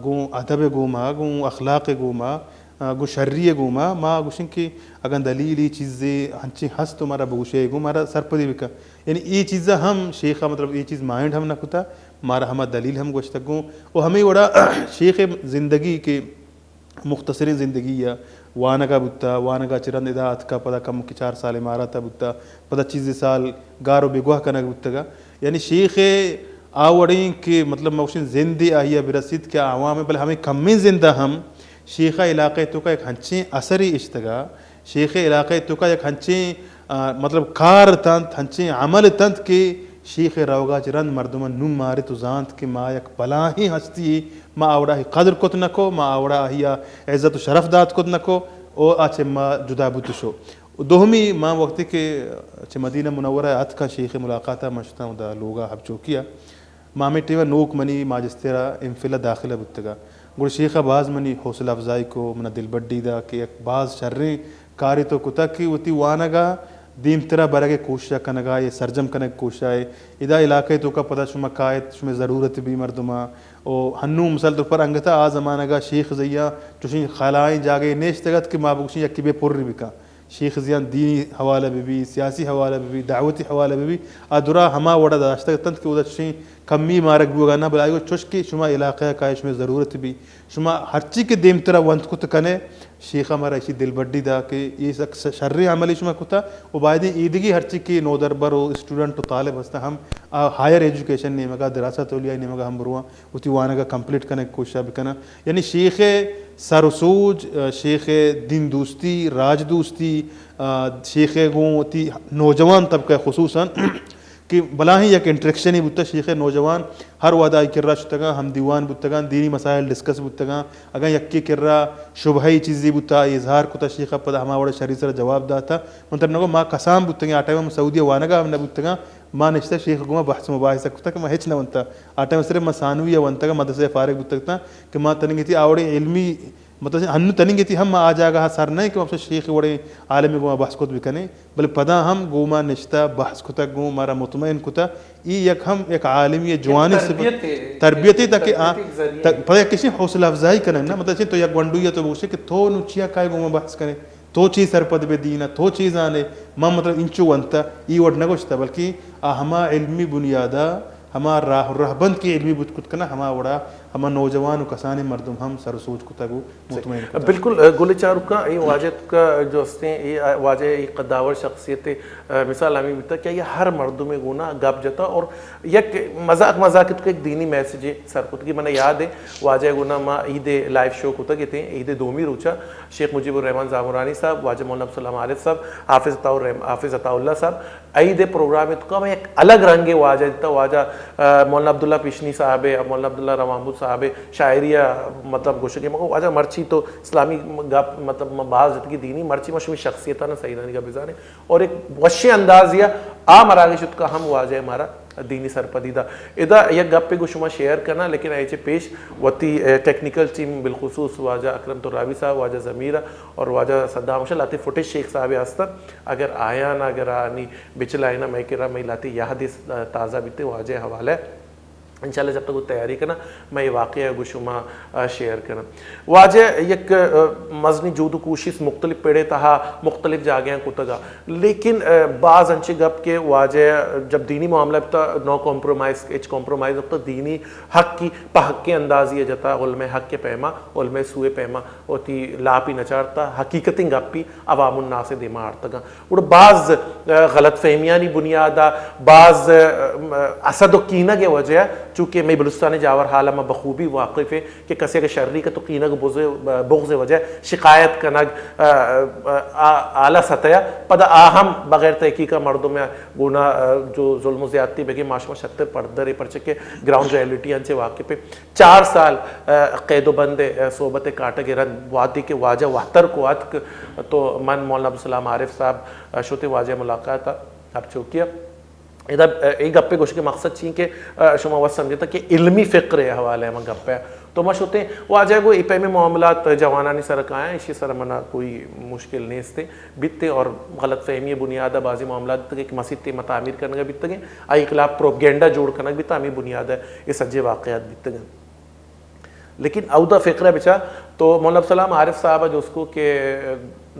گو ادب گوما گو اخلاق گوما گو شرعی گوما ما گوشن کی اگر دلیلی چیزیں ہنچی ہست تو مارا بگوشے گو مارا سرپدی بکا یعنی ای چیزا ہم شیخہ مطلب ای چیز مائنڈ ہم نہ کتا مارا ہما دلیل ہم گوشتگوں اور ہمیں وڑا شیخ زندگی کے مختصرین زندگی یا وانگا بتا وانگا چرند ادات کا پدا کم کی 4 سال مارا تھا بتا پدا چیز سال گارو بگواہ کنگ بتگا یعنی شیخ آوڑیں کہ مطلب موشن زندی آہیا برسید کیا عوام بل ہمیں کمی زندہ ہم شیخہ علاقہ تو کا ایک ہنچیں اثری اشتگا شیخ علاقہ تو کا ایک ہنچیں مطلب کار تنت ہنچیں عمل تنت کے شیخ روگا چرند مردمان نم مارے تو زانت کہ ما یک بلاہی ہستی ما آوڑا ہی قدر کت نکو ما آوڑا ہیا عزت و شرف دات کت نکو او آچے ما جدا بوتشو دوہمی ما وقتی کہ مدینہ منورہ ات کا شیخ ملاقاتہ مشتاں دا لوگا حب چوکیا مامی ٹیوہ نوک منی ماجستیرہ انفلہ داخلہ بتگا گوڑ شیخہ باز منی حوصلہ افزائی کو منا دل بڈی دا کہ ایک باز شرریں کاری تو کتا کی وتی وانگا دیم ترہ برگے کوشش کنگا یہ سرجم کنگ کوشش ہے ادا علاقہ تو کا پتہ شما قائد شما ضرورت بھی مردما او ہنو مسل تو پر انگتا آ زمانگا شیخ زیا چوشیں خلائیں جاگے نیشتگت کہ مابوشیں یکی بے پوری بکا شیخ زیان دینی حوالہ بھی سیاسی حوالہ بھی دعوتی حوالہ بھی ادرا ہما وڑا داشتہ تنت کہ ادھر کمی مارک بھی ہوگا نا بلائیو چوشکی شما علاقہ کا شما ضرورت بھی شما ہر چیز کے دیم ترہ ونت کت کنے شیخ ہمارا اسی دل بڈی دا کہ یہ شرری عملی شما کتا و باید ایدگی ہر چیز کی نو دربر و اسٹوڈنٹ و طالب ہستا ہم ہائر ایجوکیشن نیمگا دراست اولیاء نیمگا ہم بروان ہوتی وانگا کمپلیٹ کرنے کوشش بکنا یعنی شیخ سرسوج شیخ دین دوستی راج دوستی شیخ گوں تی نوجوان طبقہ خصوصاً کہ بلاہیں یک انٹریکشن ہی بتا شیخ نوجوان ہر وعدہ کر رہا شتگا ہم دیوان بتگا دینی مسائل ڈسکس بتگا اگر یکی کر رہا شبہی چیزی بتا اظہار کتا شیخ پدا ہما وڑا شریع سر جواب داتا منتر نگو ما قسام بتگا آٹھا میں سعودیہ وانگا ہم نبتگا ما نشتا شیخ گوما بحث مباحثہ کتا کہ ما ہچ نہ ونتا آٹھا میں صرف ما ثانویہ ونتا مدرسہ فارغ بتگتا کہ ما تنگی تھی آوڑے علمی مطلب ہنو تنگی تھی ہم آ جاگا سر نہیں کہ ہم شیخ وڑے عالمی گوما بحث کت بکنے بل پدا ہم گوما نشتا بحث کتا گو مارا مطمئن کتا ای یک ہم ایک عالمی جوانی سے تربیتی تاکہ پدا کسی حوصلہ افزائی کرنے نا مطلب تو یک ونڈویا تو بوشے کہ تو نوچیا کائے گوما بحث کرنے تو چیز سرپد بے دینا تو چیز آنے ما مطلب انچو ونتا ای وڈ نگوشتا بلکہ ہما علمی بنیادہ ہما راہ رہبند کی علمی بتکت کنا ہما وڑا ہما نوجوان و کسانی مردم ہم سر سوچ کتا گو مطمئن کتا بالکل گل چارو کا یہ واجد کا جو ہستے ہیں یہ واجہ یہ قداور شخصیت مثال ہمیں بتا کہ یہ ہر مردوں میں گونا گپ جاتا اور یک مذاق تو ایک دینی میسیج سر کت کی منہ یاد ہے واجہ گونا ما عید لائیو شو کتا کہتے ہیں عید دومی روچا شیخ مجیب الرحمن زامرانی صاحب واجہ مولانا عبدالسلام عارف صاحب حافظ عطا اللہ صاحب عید پروگرام ہے تو ایک الگ رنگ واجہ دیتا واجہ مولانا عبداللہ پیشنی صاحب مولانا عبداللہ رحمود صاحب شاعریہ مطلب گوشت کے مگو واجہ مرچی تو اسلامی گپ مطلب بعض کی دینی مرچی مشمی شخصیتہ نا سیدانی کا بزانے اور ایک وشی اندازیہ آراغی شد کا ہم واجہ ہمارا دینی سرپدیدہ ادا یک گپ پہ گو شما شیئر کرنا لیکن ایچے پیش وتی ٹیکنیکل ٹیم بالخصوص واجہ اکرم تراوی صاحب واجہ ضمیرہ اور واجہ صدام مشاء لاتی فوٹیج شیخ صاحب ہستا اگر آیا نا اگر آنی بچل آئے نا میں کرا میں لاتی یہ حدیث تازہ بیتے واجہ حوالہ ہے انشاءاللہ جب تک وہ تیاری کرنا میں یہ واقعہ گوشما شیئر کرنا واجہ یک مزنی جودو کوشش مختلف پیڑے تہا مختلف جاگیاں کتگا لیکن بعض انچے گپ کے واجہ جب دینی معاملہ بتا نو کمپرومائز اچ کمپرومائز بتا دینی حق کی پحق کے اندازی جتا علم حق کے پیما علم سوئے پیما ہوتی لاپی نچارتا حقیقتیں گپی عوام الناس دیما آرتگا اور بعض غلط فہمیانی بنیادہ بعض اسد و کینہ کے وجہ چونکہ میں بلوچستان جاور حالہ میں بخوبی واقف ہے کہ کسی کے شرری کا تو قینگ بغض وجہ شکایت کنگ اعلیٰ سطح پدا آہم بغیر تحقیقہ مردوں میں گونا جو ظلم و زیادتی بگی معاشمہ 76 پردر پرچکے گراؤنڈ ریئلٹی انچے واقف ہے 4 سال قید و بند صحبت کاٹا گرن وادی کے واجہ وحتر کو اتک تو من مولانا عبدالسلام عارف صاحب شوتے واجہ ملاقات اب چوکیا ادھر ایک گپے گوش کے مقصد چین کہ شما وقت سمجھتا کہ علمی فقر حوالے ہم گپے تو مش ہوتے ہیں وہ آجائے گو ایپے میں معاملات جوانانی سرک آئیں اسی سر منا کوئی مشکل نہیں استے بیتے اور غلط فہمی بنیادہ بعضی معاملات ایک مسجد تے متعمیر کرنے کا بیتے گئے آئی خلاف پروپگینڈا جوڑ کرنا بھی تعمیر بنیاد ہے یہ سجے واقعات بیتے گئے لیکن عودہ فقرہ بچا تو مولانا عبدالسلام عارف صاحب جو اس کو کہ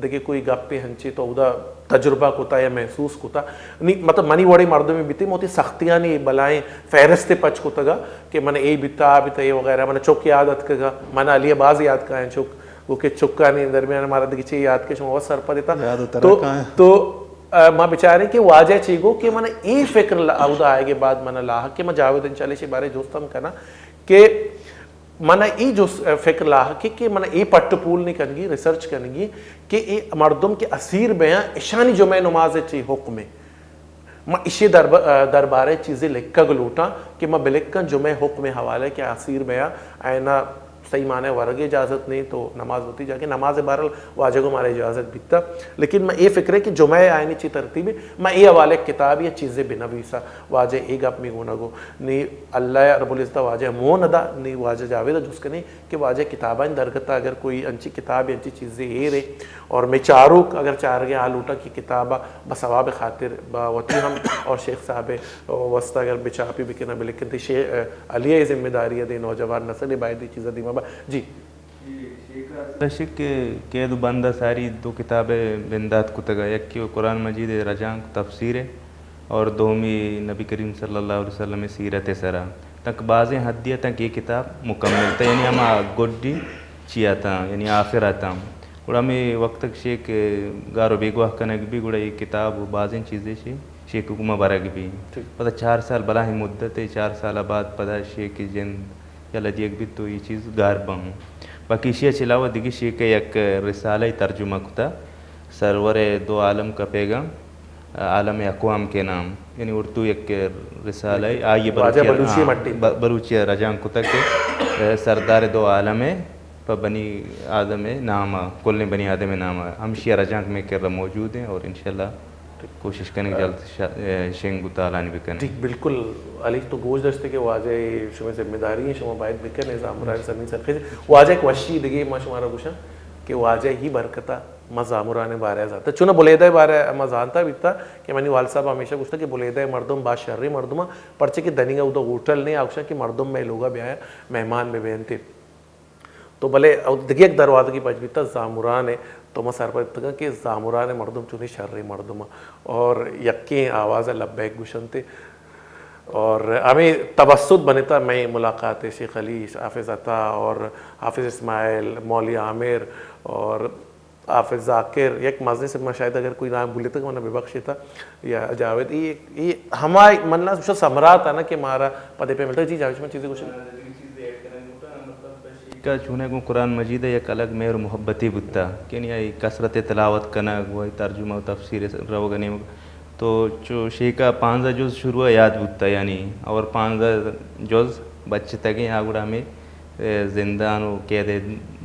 دیکھیے کوئی گپے ہنچی تو ادا تجربہ کوتا یا محسوس کوتا نہیں مطلب منی وڑی مردوں میں بیتی موتی سختیاں نہیں بلائیں فہرست پچ کوتا گا کہ من اے بیتا یہ وغیرہ من چوک یاد کا من علی باز یاد کا ہے چوک وہ کہ چکا نہیں درمیان ہمارا دیکھیے چیز یاد کے شما سر پر دیتا تو ماں بیچارے کہ واجہ چیگو کہ من ای فکر اودا آئے گے بعد من لاحق کہ میں جاوید انچالے سے بارے دوستم کنا کہ من ای جو فکر لاحق کہ من ای پٹ پول نہیں کنگی ریسرچ کنگی کہ ای مردم کے اسیر بیاں اشانی جو میں نماز چی حکم میں اسی دربارے چیزیں لکھا گلوٹا کہ میں بلکن جو میں حکم حوالے کہ اسیر بیاں اینا صحیح معنی ورگ اجازت نہیں تو نماز ہوتی جا کے نماز بہرحال واجہ کو ہمارے اجازت بیتا لیکن میں یہ فکر ہے کہ جمعہ آئینی چی ترتیب میں یہ حوالے کتاب یا چیزیں بنویسا واجہ ایک گپ میں گونا گو نہیں اللہ رب العزت واجہ مون ادا نہیں واجہ جاوید جس کے نہیں کہ واجہ کتابیں درگتا اگر کوئی انچی کتاب انچی چیزیں یہ رہے اور میں چاروں اگر چار گیا آلوٹا کی کتابہ بثواب خاطر باوتی ہم اور شیخ صاحب وسطہ اگر بچاپی بکنا بلکن تھی شیخ علیہ ذمہ داری دے نوجوان نسل باید دی چیزیں دیما جی رشک کے دو بندہ ساری دو کتابیں بندات کتگا یک کی قرآن مجید رجان تفسیر اور دومی نبی کریم صلی اللہ علیہ وسلم سیرت سرا تک بعضیں حدیہ تک یہ کتاب مکمل تھا یعنی ہم گڈی چیا تھا یعنی آخر آتا گوڑا میں وقت تک شیخ گارو بیگواہ کنگ بھی گوڑا یہ کتاب بعضیں چیزیں شیخ حکومہ برگ بھی پتہ 4 سال بلا ہی مدت ہے 4 سال بعد پتہ شیخ کی جن یا لدیک بھی تو یہ چیز گار بہوں باقی شیعہ چلاوہ دیگی شیخ یک رسالہ ترجمہ کتا سرور دو عالم کا پیغام عالم اقوام کے نام یعنی اردو یک رسالہ آئیے بلوچی رجان کتا کے سردار دو عالم پا بنی آدم نام کل بنی آدم نام ہم شیعہ رجان میں کر رہا موجود ہیں اور انشاءاللہ کوشش کریں کہ جلد شنگو تعالیٰ بکنے ٹھیک بالکل علی تو گوش دشتے کہ واجہ شما ذمہ داری ہیں شما باید بکنے نظام مرائن سرمین سرخیز واجہ ایک وشی دگی ما شمارا گوشا کہ واجہ ہی برکتا ما زامرانے بارے ازاتا چونہ بلیدہ بارے ما زانتا بیتا کہ منی والد صاحب ہمیشہ گوشتا کہ بلیدہ مردم با شرری مردم پرچے کہ دنیگا او دا ہوٹل نہیں آگوشا کہ مردم میں لوگا بیایا مہمان میں بینتے تو بلے دگی ایک دروازہ کی پچ بیتا زامرانے تو میں سر پر اتگا کہ زامران مردم چونی شرری مردم اور یقین آواز لبیک گوشن تھے اور ہمیں تبسط بنتا میں ملاقات شیخ علی حافظ عطا اور حافظ اسماعیل مولی عامر اور حافظ ذاکر یک مازنے سے میں شاید اگر کوئی نام بھولے تھا میں نے بے بخشی تھا یا جاوید یہ ہمارا مننا سمرا تھا نا کہ ہمارا پدے پہ ملتا جی جاوید میں چیزیں کچھ کا چونے کو قرآن مجید ایک الگ مہر محبتی بتا کہ نہیں کثرت تلاوت کنا وہی ترجمہ و تفسیر رو گنی تو جو شیخہ 5 جز شروع یاد بتا یعنی اور 5 جز بچے تگیں آگوڑا میں زندان و قید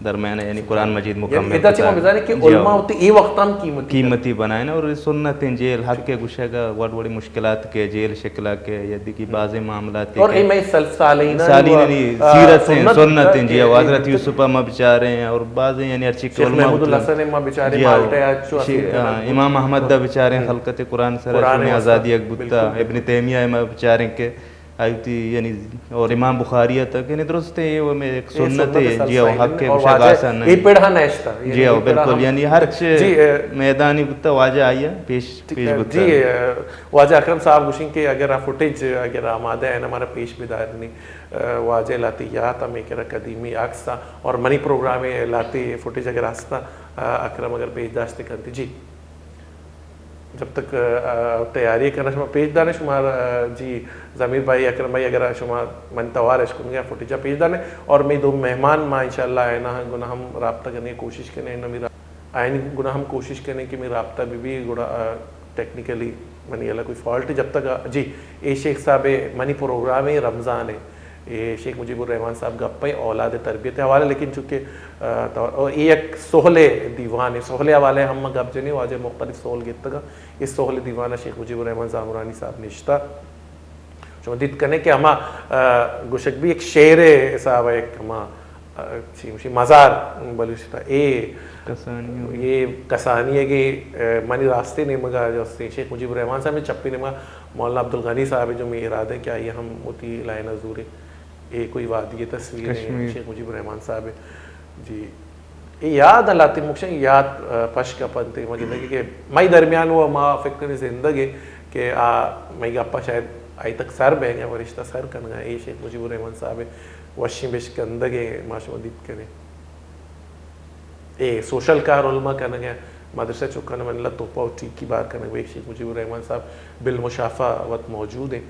درمیان یعنی قرآن مجید مکمل ادھا چیمہ بزانے کہ علماء ہوتی ای وقتاً قیمتی بنائیں اور سنتیں جیل حق کے گوشہ کا وڑ وڑی مشکلات کے جیل شکلہ کے یدی کی بعض معاملات کے اور ایمیں سالینہ سیرت ہیں سنتیں جی حضرت یوسفہ ماں بچارے ہیں اور بعض یعنی ارچی شیخ محمود الحسن ماں بچارے مالٹے امام احمد دا بچارے ہیں خلقت قرآن سرہ آزادی اکبتا ابن تیمیہ ماں بچارے ہیں کہ آیتی یعنی اور امام بخاریہ تک یعنی درست ہے یہ وہ میں ایک سنت ہے جی وہ حق کے مشاہد آسان نہیں یہ پیڑھا نیشتا جی وہ بالکل یعنی ہر میدانی بتا واجہ آئیا پیش بتا جی واجہ اکرم صاحب گوشیں کہ اگر فوٹیج اگر آمادہ ہے ہمارا پیش بدارنی واجہ لاتی یاتا میں کہ قدیمی آکستا اور منی پروگرامیں لاتی فوٹیج اگر آستا اکرم اگر پیش داشتے کرتی جی جب تک تیاری کرنا شما پیش دانے شما جی ضمیر بھائی اکرم بھائی اگر شما من توار اشکن گیا فوٹیجہ پیش دانے اور میں 2 مہمان ماں انشاءاللہ آئینا گناہ ہم رابطہ کرنے کی کوشش کرنے آئین گناہ ہم کوشش کرنے کہ میں رابطہ بھی گناہ ٹیکنیکلی منی اللہ کوئی فالٹ جب تک جی اے شیخ صاحب منی پروگرام رمضان ہے یہ شیخ مجیب الرحمان صاحب گپیں اولاد تربیت حوالے لیکن چونکہ یہ ایک سہل دیوان ہے سہل حوالے ہم گپ جنے واجہ مختلف سہل گیت گا یہ سہل دیوانہ شیخ مجیب الرحمان زامرانی صاحب نشتہ شما دید کرنے کہ ہما گوشک بھی ایک شعر صاحب ایک ہما مزار بلوچ تھا یہ کسانی ہے کہ منی راستے نہیں مگا جو شیخ مجیب الرحمان صاحب نے چپی نہیں مگا مولانا عبدالغنی صاحب جو میں ارادہ کیا یہ ہم ہوتی لائن حضور یہ کوئی وادی تصویر ہے شیخ مجیب الرحمان صاحب جی یاد علاتی مکشن یاد پشک پنتے مگی کہ مائی درمیان وہ ما فکر زندگی کہ مائی گپا شاید آئی تک سر بہ گیا ورشتہ سر کن گیا یہ شیخ مجیب الرحمن صاحب وشی بش کندگے ماشاء دیپ کرے اے سوشل کار علماء کن گیا مدرسہ چکن من اللہ توپا ٹھیک کی بار کرنے گئے شیخ مجیب الرحمن صاحب بالمشافہ وقت موجود ہیں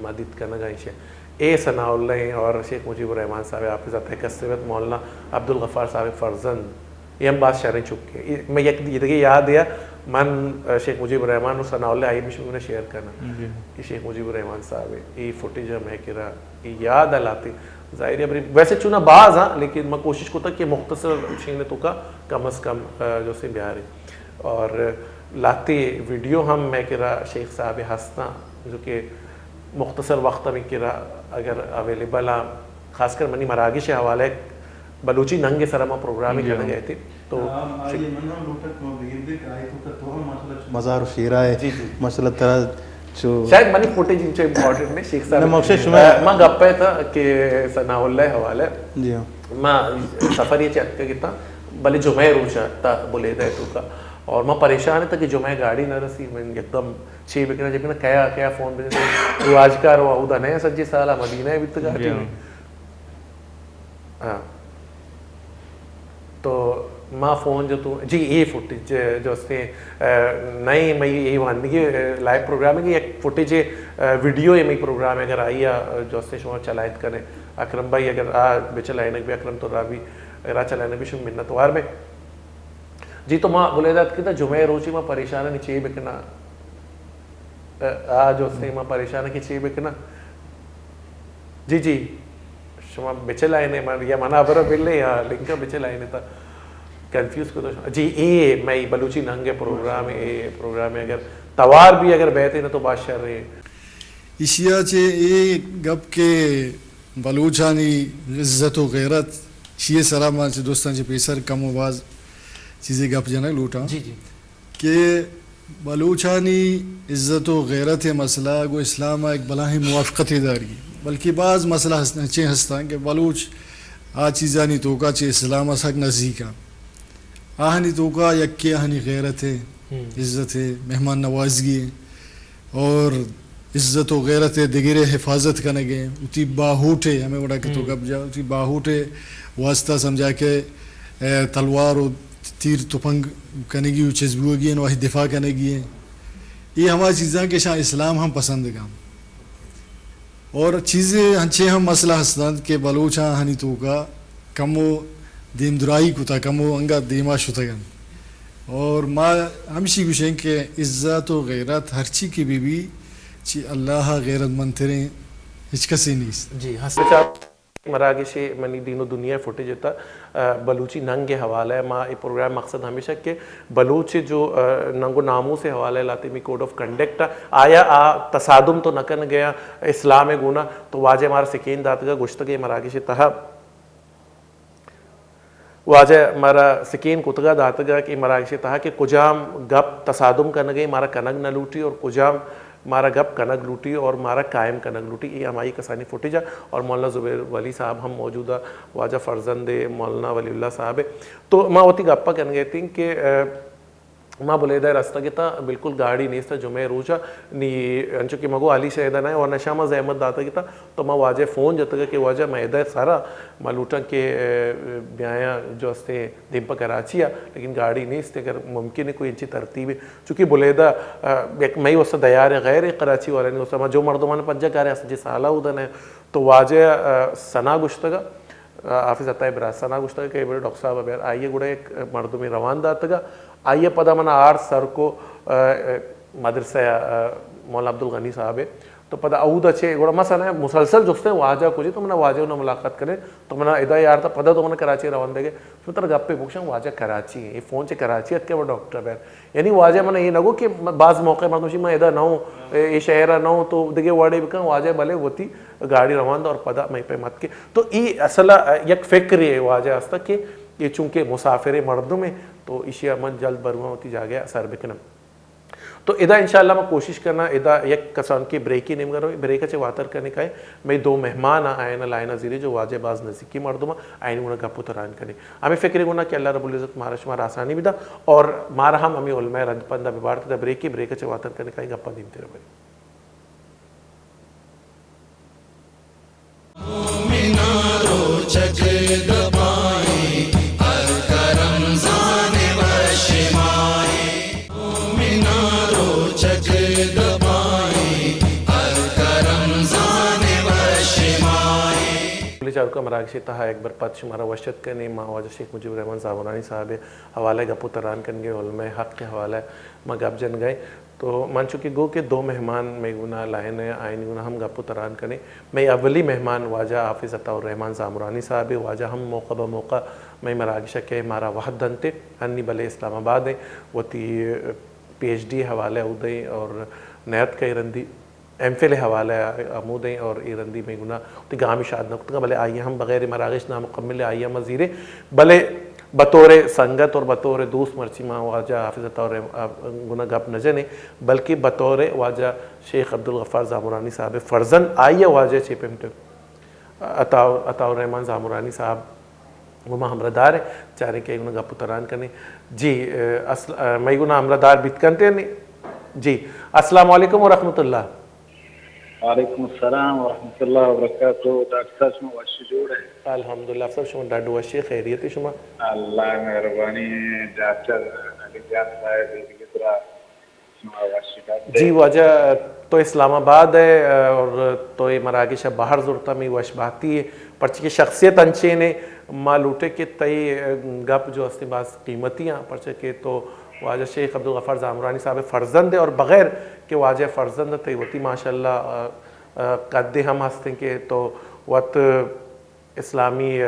مدد کرنا گا اسے اے ثناء اللہ اور شیخ مجیب الرحمن صاحب حافظ تحقیقت مولانا عبد الغفار صاحب فرزند یہ ہم بات شہریں چکے ہیں میں یہ یاد ہے من شیخ مجیب الرحمن اور ثناء اللہ آئی میں شیئر کرنا یہ شیخ مجیب الرحمن صاحب یہ فوٹیج میں کہ رہا یہ یاد آلاتی ظاہر ہے ویسے چنا بعض ہاں لیکن میں کوشش کرتا کہ مختصر چھینے تو کا کم از کم جو سے بیار ہے اور لاتی ویڈیو ہم میں کہ رہا شیخ صاحب ہستا جو کہ مختصر وقت میں کہ رہا اگر اویلیبل ہاں خاص کر منی مراگش حوالے بلوچی ننگے سرما پروگرام ہی کرنے گئے تھے تو مزار شیرہ ہے مسئلہ طرح شاید منی فوٹیج ان سے امپورٹنٹ میں شیخ صاحب میں گپ پہ تھا کہ ثناء اللہ حوالے جی ہاں میں سفر یہ چیک کیا بلے جمعہ روچا تا بولے دے تو کا اور میں پریشان تھا کہ جمعہ گاڑی نہ رسی میں ایک دم چھ بکنا جب نا کیا فون پہ رواج کار ہوا ادا نیا سجی سالہ مدینہ ہے بھی گاڑی ہاں تو ماں فون جو تو جی یہ فوٹیج جو سے نئی میں یہ وانگی لائیو پروگرام ہے کہ ایک فوٹیج ویڈیو ہے میں پروگرام ہے اگر آئی جو سے شما چلائت کریں اکرم بھائی اگر بچلائنے بھی اکرم تو رابی را چلائنے بھی شما منتوار میں جی تو ماں بولے داد کی تھا جمعہ روچی ماں پریشان ہے نیچے بکنا جو سے ماں پریشان ہے کہ چیئے بکنا جی شما بچلائنے یا منا برا بلے یا لنکا بچلائنے تھا کنفیوز کو تو جی اے میں بلوچی ننگے پروگرام ہے اگر توار بھی اگر بیٹھے نا تو بادشاہ رہے اشیا چے اے گپ کے بلوچانی عزت و غیرت شیئے سلام سے دوستان چے پیسر کم و باز چیزیں گپ جانا لوٹا جی کہ بلوچانی عزت و غیرت مسئلہ گو اسلام ایک بلاہی موافقت داری بلکہ بعض مسئلہ چے ہستا کہ بلوچ آ چیزانی توکا چے اسلام حق نزدیکا آہنی توکا یکی آہنی غیرت ہے عزت ہے مہمان نوازگی ہے اور عزت و غیرت ہے دگرے حفاظت کرنے گئے اتی باہوٹے ہمیں بڑا کہ تو گپ جا اتی باہوٹے واسطہ سمجھا کہ تلوار و تیر تپنگ کرنے گی چسبوگی ہیں واحد دفاع کرنے گی ہیں یہ ہماری چیزاں کہ شاہ اسلام ہم پسند گا اور چیزیں ہنچے ہم مسئلہ ہستند کہ بلوچاں ہنی توکا کمو دیم درائی کتا کمو انگا دیما شتگن اور ما ہمشی گوشیں کہ عزت و غیرت ہر چی کی بھی چی اللہ غیرت منتریں ہچ کسی نہیں جی ہاں مراگش منی دین و دنیا فوٹیج تا بلوچی ننگ کے حوالہ ہے ماں یہ پروگرام مقصد ہمیشہ کہ بلوچ جو ننگ و ناموں سے حوالہ ہے لاطمی کوڈ آف کنڈکٹ آیا تصادم تو نکن گیا اسلام گونا تو واجہ ہمارا سکین داتگا گشتگے مراگش تہا واجہ ہمارا سکین کتگا داتگا کہ مراگش تہا کہ کجام گپ تصادم کرنے گئی مارا کنگ نہ لوٹی اور کجام مارا گپ کنگ لوٹی اور مارا قائم کنگ لوٹی یہ ہماری کسانی فوٹیج ہے اور مولانا زبیر ولی صاحب ہم موجودہ واجہ فرزند مولانا ولی اللہ صاحب ہے تو ماں ہوتی گپا کرنے گئی تھی کہ ماں بولے دا رستہ کے تا بالکل گاڑی نہیں تھا جمعہ روچا نی انچو کہ مگو علی شہدہ ہے اور نشا ماں زحمت داتا کی تا تو ماں واجہ فون جاتا گا کہ واجہ میدہ سارا ماں لوٹا کے بیایا جو استے دن پا کراچی ہے لیکن گاڑی نہیں تھے اگر ممکن ہے کوئی انچی ترتیب ہے چونکہ بولے دا میں اس دیار غیر کراچی والا نہیں اس جو مردمان پنجہ کارے اس جی سالہ ادن ہے تو واجہ سنا گشتگا حافظ عطا براز سنا گشتگا کہ بڑے ڈاکٹر صاحب ابیر آئیے گوڑا ایک مردمی روان داتگا آئیے پدا منا آر سر کو مدرسہ مولانا عبدالغنی صاحب ہے تو پدا اود اچھے گوڑا مسئلہ ہے مسلسل جستے ہیں واجہ کچھ تو منا واجہ انہوں ملاقات کریں تو منا ادا یار تھا پدا تو منا کراچی روان دے گئے تو تر گپ پہ پوچھیں واجہ کراچی ہے یہ فون سے کراچی ہے کہ وہ ڈاکٹر بیر یعنی واجہ منا یہ نگو کہ بعض موقع مردوشی میں ادا نہ ہوں یہ شہرہ نہ ہوں تو دیکھے واڑے بکن واجہ بلے ہوتی گاڑی روان دا اور پدا میں پہ مت کے تو یہ اصلا یک فکر ہے واجہ ہستا کہ یہ چونکہ مسافر مردوں میں تو اسی من جلد برواں ہوتی جا گیا سر بکنم تو ادا انشاءاللہ میں کوشش کرنا ادا یک کسان کی بریکی نیم کرو بریک چے واتر کرنے کا ہے میں دو مہمان آئین لائن زیری جو واجہ باز نزدیکی مردما آئین گونا گپو تران کرنے ہمیں فکر گونا کہ اللہ رب العزت مارا شمارا آسانی بھی دا اور مارا ہم ہمیں علماء رد پندہ ببارتا دا بریک چے واتر کرنے کا ہے گپا دیمتے رہے چارکا مراکشی تہا ایک بر پت شمارا وشت کرنے ماواجہ شیخ مجیب الرحمن زامرانی صاحب حوالہ گپو تران کرنگے علماء حق کے حوالہ میں گپ جن گئے تو من چکے گو کہ دو مہمان میں گنا لائن آئین گنا ہم گپو تران کرنے میں اولی مہمان واجہ حافظ عطا الرحمن زامرانی صاحب واجہ ہم موقع بموقع میں مراکشہ کے مارا وحد دنتے ہنی بلے اسلام آباد ہیں وہ تی پی ایچ ڈی حوالہ ادھیں اور نیت کا ایرندی ایم فل حوالہ عمودیں اور ایرندی میں گنا تو گامی شاد نکتگا بلے آئیے ہم بغیر مراکش نامکمل آئیے مزیرے بلے بطور سنگت اور بطور دوست مرچی ماں واجہ حافظ عطا گنا گپ نجنے بلکہ بطور واجہ شیخ عبدالغفار زامرانی صاحب فرزن آئیے واجہ چیپمٹ عطا الرحمن زامرانی صاحب وہ ماں ہمردار ہے چاہ رہے کہ گنا گپ تران کرنے جی میں گنا ہمردار بیت کرتے ہیں جی السلام علیکم ورحمۃ اللہ وعلیکم السلام ورحمۃ اللہ وبرکاتہ ڈاکٹر صاحب شما وشی جوڑ ہے الحمدللہ افسر شما ڈاڈو وشی خیریت شما اللہ مہربانی ڈاکٹر علی جان صاحب کترا شما وشی ڈاکٹر جی وجہ تو اسلام آباد ہے اور تو یہ مراکش باہر زورتا میں وش باتی ہے پرچہ کی شخصیت انچے نے ماں لوٹے کے تئی گپ جو استے باز قیمتیاں پرچہ کے تو واجہ شیخ عبدالغفار زامرانی صاحب فرزند ہے اور بغیر کہ واجہ فرزند تے وتی ماشاءاللہ قدے ہم ہستے کہ تو وقت اسلامی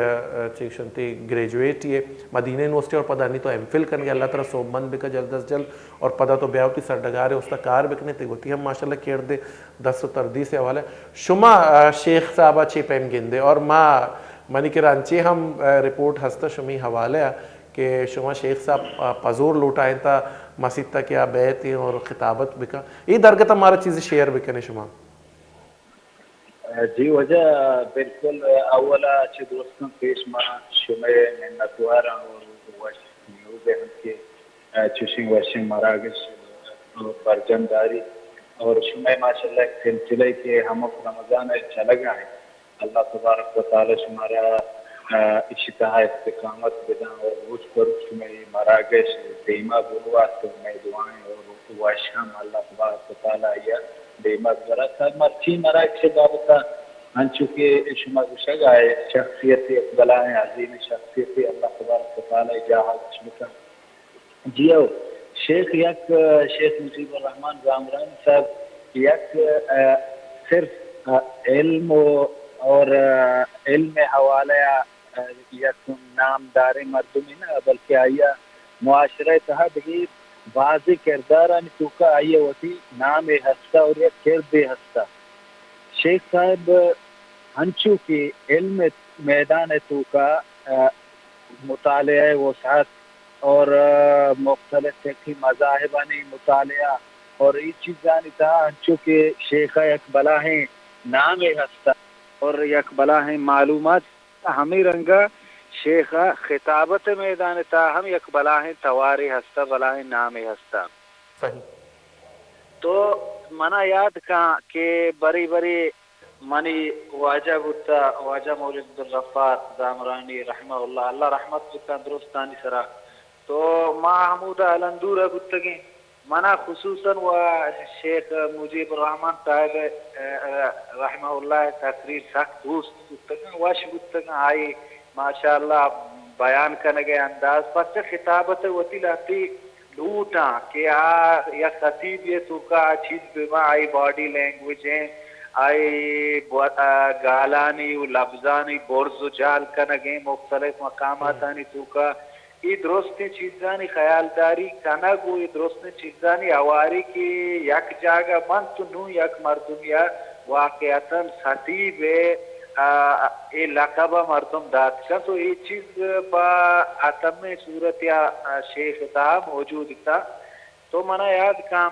چیکشنتی گریجویٹ یہ مدینہ یونیورسٹی اور پدا نہیں تو ایم فل کرنے اللہ تعالیٰ صوب بند بکا جلد از جلد اور پدا تو بیاوتی سردگار ہے اس کا کار بکنے تے وتی ہم ماشاءاللہ کیر دے دست و تردی سے حوالے شما شیخ صاحبہ چی پیم گندے اور ماں منی کے رانچے ہم رپورٹ ہستا شمی حوالے کہ شما شیخ صاحب پزور لوٹائیں تا مسجد تا کیا بیعت ہیں اور خطابت بکا یہ درگت ہمارا چیز شیئر بکنے شما جی وجہ بالکل اولا اچھے دوستوں پیش ماں شمع منتوارا اور نیوز ہم کے چوشنگ وشنگ مراکش برجمداری اور شمع ماشاءاللہ ایک سلسلے کے ہم رمضان چلگا ہے اللہ تبارک و تعالی شمارا اشتہا استقامت بداں اور روز پر شمع مراکش دیمہ بروات تو میں دعائیں اور واشام اللہ تبارک و تعالی یا دیمہ برات مرچی مراکش بابتا انچو کے شما گشگ آئے شخصیت اقبلہ عظیم شخصیت اللہ تبارک و تعالی جاہد شمکا جیو شیخ یک شیخ مجیب الرحمن زامرانی صاحب یک صرف علم اور علم حوالہ یک نامدار مردمی نہ بلکہ آیا معاشرہ تحت ہی واضح کردارانی تو کا آئیے ہوتی نام ہستا اور یک کرد ہستا شیخ صاحب ہنچو کی علم میدان تو کا مطالعہ وسعت اور مختلف فقہی مذاہبانی مطالعہ اور یہ چیزانی تھا ہنچو کے شیخ یک بلاہیں نام ہستا اور یک بلاہیں معلومات ہمیں رنگا شیخ خطابت میدان تا ہم یک بلاہیں تواری ہستا بلاہیں نام ہستا صحیح تو منا یاد کہاں کہ بری بری منی واجہ بتا واجہ مولد عبدالغفار زامرانی رحمہ اللہ اللہ رحمت بتا درستانی سرا تو ما حمودہ علندورہ بتگیں منا خصوصاً و شیخ مجیب الرحمن صاحب رحمہ اللہ تقریر سخت دوست بتگیں واش بتگیں آئی ماشاءاللہ بیان کرنے گئے انداز پر خطابت وتی لاتی لوٹا کہ یا خطیب یہ تو کا چیز بما آئی باڈی لینگویج ہیں آئی گالانی و لفظانی برز و جال کنگیں مختلف مقامات آنی تو کا یہ درستی چیزانی خیالداری کنگ و یہ درستی چیزانی اواری کی یک جاگہ من تو نو یک مردم یا واقعاً خطیب یہ لقب مردم داد کا تو یہ چیز با اتم صورت یا شیخ تھا موجود تھا تو منا یاد کام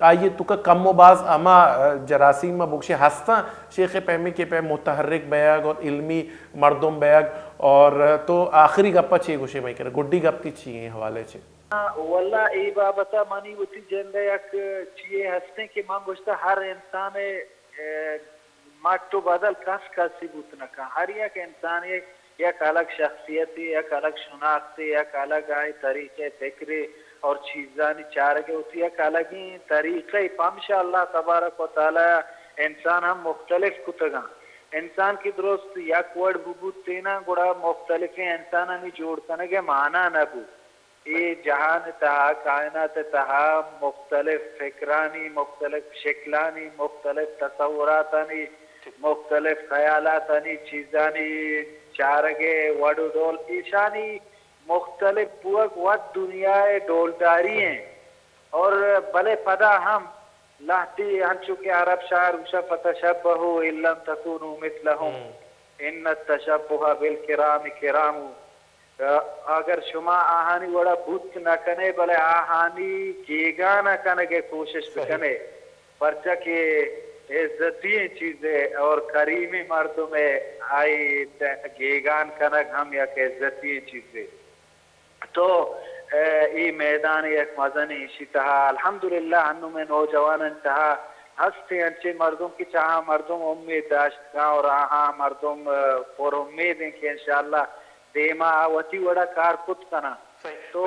آئیے تو کا کم و باز اما جراثیم بکش ہستا شیخ پہمی کے پہ متحرک بیاگ اور علمی مردم بیاگ اور تو آخری گپا چیئے گوشے میں کرے گڈی گپتی چیئے حوالے چیئے واللہ ای بابتا منی وتی جندے یک چیئے ہستے کہ من گوشتا ہر انسان ماتو بدل کسی بوتنا کا ہر یک انسان یک الگ شخصیتی یک الگ شناختی یک الگ آئی طریقے فکری اور چیزانی چارگے ہوتی یک الگی طریقے پامشا اللہ تبارک و تعالی انسان ہم مختلف کتگاں انسان کی درست یک ورڈ بوت تینا گوڑا مختلف انسان ہمیں جوڑ کنگے معنی نبو یہ جہان تہا کائنات تہا مختلف فکرانی مختلف شکلانی مختلف تصوراتانی مختلف خیالاتانی چیزانی چارگے وڈو ڈول ایشانی مختلف بوگ ود دنیا ڈولداری ہیں اور بلے پدا ہم لاہتی ہنچو کے عرب شاعر وشا فتشبہو ان لم تکونوا مثلہم ان التشبہ بالکرام کرامو اگر شما آہانی وڑا بھوت نہ کنے بلے آہانی گیگا نہ کنے کے کوشش بکنے پرچہ کہ عزتی چیزیں اور کریمی مردوں میں آئی گیگان کنگ ہم یک عزتی چیزیں تو ای میدان ایک مزنی اسی تہا الحمدللہ انہوں میں نوجوان انتہا ہستے انچے مردم کی چاہاں مردم امید داشت گا اور آہاں مردم پر امید ہیں کہ انشاءاللہ دیما وتی وڑا کار کت کنا تو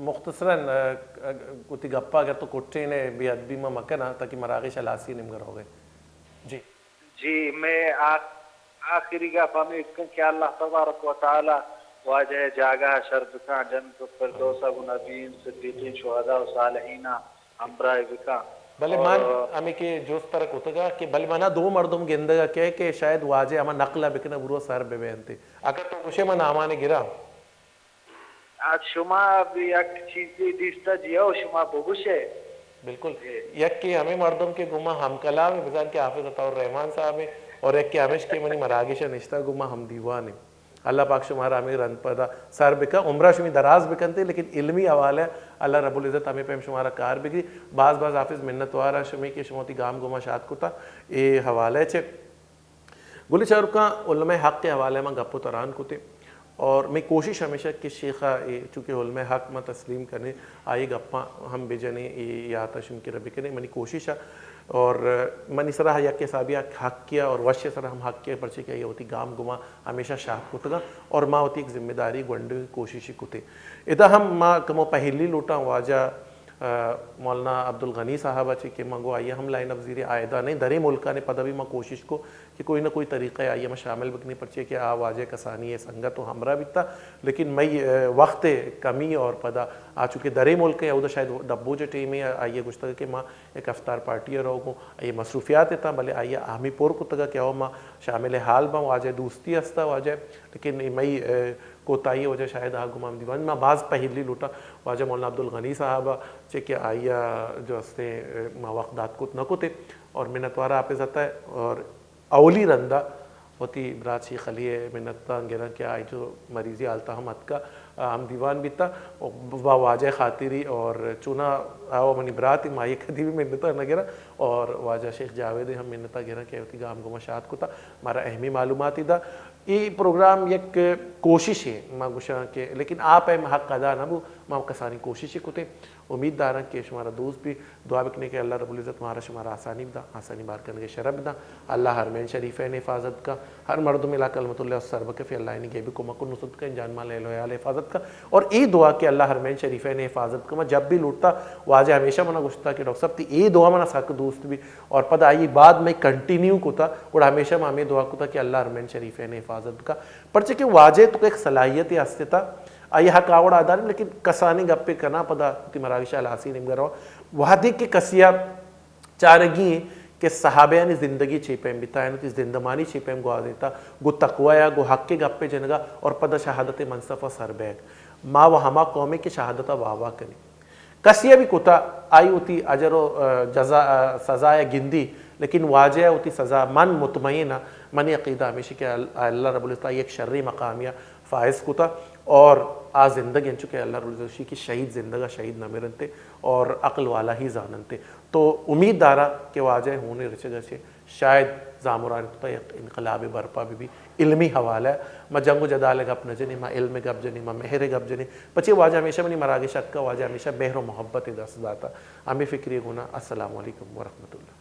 مختصراً کتی گپا اگر تو کٹے نے بی ادبی میں مکنا تاکہ مراغش علاسی نمگر ہو گئے جی میں آخری گپا میں اتکن کہ اللہ تبارک و تعالی واجہ جاگہ شرد کا جنت فردوس و نبیین صدیقین شہداء و صالحین امبرائے بکا بلے مان ہمیں کہ جوست ترک ہوتا گا کہ بلے مانا دو مردم گندگا کہے کہ شاید واجہ ہمیں نقلہ بکنا برو سر بے بینتے اگر تو کشے من آمانے گرا آج شما بھی ایک چیزی دیستا جیو شما بگوشے بالکل یک کہ ہمیں مردم کے گمہ ہم کلام ہے بزان کے حافظ عطا الرحمن صاحب ہیں اور ایک کہ ہمیش کے منی مراگش نشتہ گمہ ہم دیوان ہیں اللہ پاک شمارا ہمیں رن پدا سر بکا عمرہ شمی دراز بکنتے لیکن علمی حوالہ اللہ رب العزت ہمیں پہم شمارا کار بگی بعض حافظ منت وارا شمی کے شموتی گام گمہ شاد کتا اے حوالہ چھے گلی چارکا علماء حق کے حوالہ میں گپو تران کتے اور میں کوشش ہمیشہ کہ شیخہ چونکہ علماء حق میں تسلیم کرنے آئی گپاں ہم بجنے یا تشم کی ربی کرنے منی کوشش ہے اور منی سرح یک کے سابیہ حق کیا اور وش سرح ہم حق کیا پرچے کیا یہ ہوتی گام گما ہمیشہ شاہ کتگا اور ماں ہوتی ایک ذمہ داری گونڈے کوششی کتے ادا ہم ماں کمو پہلی لوٹا واجہ مولانا عبدالغنی صاحبہ چی کہ ماں گو آئیے ہم لائن اب زیر آئیدہ نہیں درے ملکہ نے پتہ بھی ماں کوشش کو کہ کوئی نہ کوئی طریقہ آئیے میں شامل بکنے پرچے کہ واجہ کسانی ہے سنگت تو ہمراہ بھی تھا لیکن میں وقت کمی اور پدا آ چکے درے ملک ہیں ادھر شاید ڈبو جو ٹیم ہے آئیے گشتہ کہ ماں ایک افطار پارٹی ہے رہو گو آئیے مصروفیات تھا بلے آئیے آہمی پور کو تگا کیا ہو ماں شامل حال ماں واجہ دوستی ہستا واجہ لیکن میں کوتاہی وجہ شاید آ گمام دیوان میں بعض پہلی لوٹا واجہ مولانا عبدالغنی صاحبہ چے کہ آئیے جو ہستے ماں وقت دات کت نہ کتے اور منتوارہ آپ زتا ہے اور اولی رندہ ہوتی برات شیخ علی منتہ گرہ کیا آئی جو مریضی آلتا ہم اتکا ہم دیوان بھی تھا واجہ خاطری اور چونا آو منی براتی مائی کدی بھی منتہ نہ گرہ اور واجہ شیخ جاوید ہم منتہ گرہ کیا ہوتی گام گمہ شاد کو تھا ہمارا اہمی معلوماتی تھا یہ پروگرام یک کوشش ہے ماں گوشاں کے لیکن آپ حق ادا نہ بو ماں کسانی کوششی کو تھے امید دارا کہ شمارا دوست بھی دعا بکنے کے اللہ رب العزت مہارا شمارا آسانی بدا آسانی بار کرنے کے شرب بدا اللہ حرمین شریفین حفاظت کا ہر مردم علاقہ کلمت اللہ سربک فی اللہ نے گیبی کو مکن نصد کا انجان مال اہل حفاظت کا اور ای دعا کہ اللہ حرمین شریفین حفاظت کا میں جب بھی لوٹتا واجہ ہمیشہ منا گشتا کہ ڈاکٹر صاحب تھی ای دعا منا ساک دوست بھی اور پتہ آئی بعد میں کنٹینیو کو تھا اور ہمیشہ میں ہمیں دعا کو تھا کہ اللہ حرمین شریفین حفاظت کا پرچہ کہ واجہ تو ایک صلاحیت ہستے تھا آئی حق آوڑ آدار لیکن کسانی گپے کنا پدا تی مراغشہ الحاسی نمگر رہا وحدی کے کسیہ چارگی ہیں کہ صحابیانی زندگی چھیپیں بتائیں تی زندمانی چھیپیں گوا دیتا گو تقویہ گو حق کے گپے جنگا اور پدا شہادت منصفہ سر بیگ ماں و ہما قومی کی شہادتہ واوا کریں کسیہ بھی کتا آئی ہوتی اجر و سزا گندی لیکن واجہ ہوتی سزا من مطمئنہ منی عقیدہ ہمیشہ کہ اللہ رب العزت ایک شرعی مقامیہ فائز کو تھا اور آ زندگی چکے اللہ رضوشی کی شہید زندگا شہید نمیرن تھے اور عقل والا ہی زانن تھے. تو امید دارا کہ واجہ ہونے رچگا سے شاید زامران تو انقلاب برپا بھی علمی حوالہ ہے. میں جنگ و جدال گپ نہ جنی میں علم گپ جنی میں مہر گپ جنی پچھے واجہ ہمیشہ منی مراگی شک کا واجہ ہمیشہ مہر و محبت دست داتا. ہمیں فکری گنا. السلام علیکم ورحمۃ اللہ.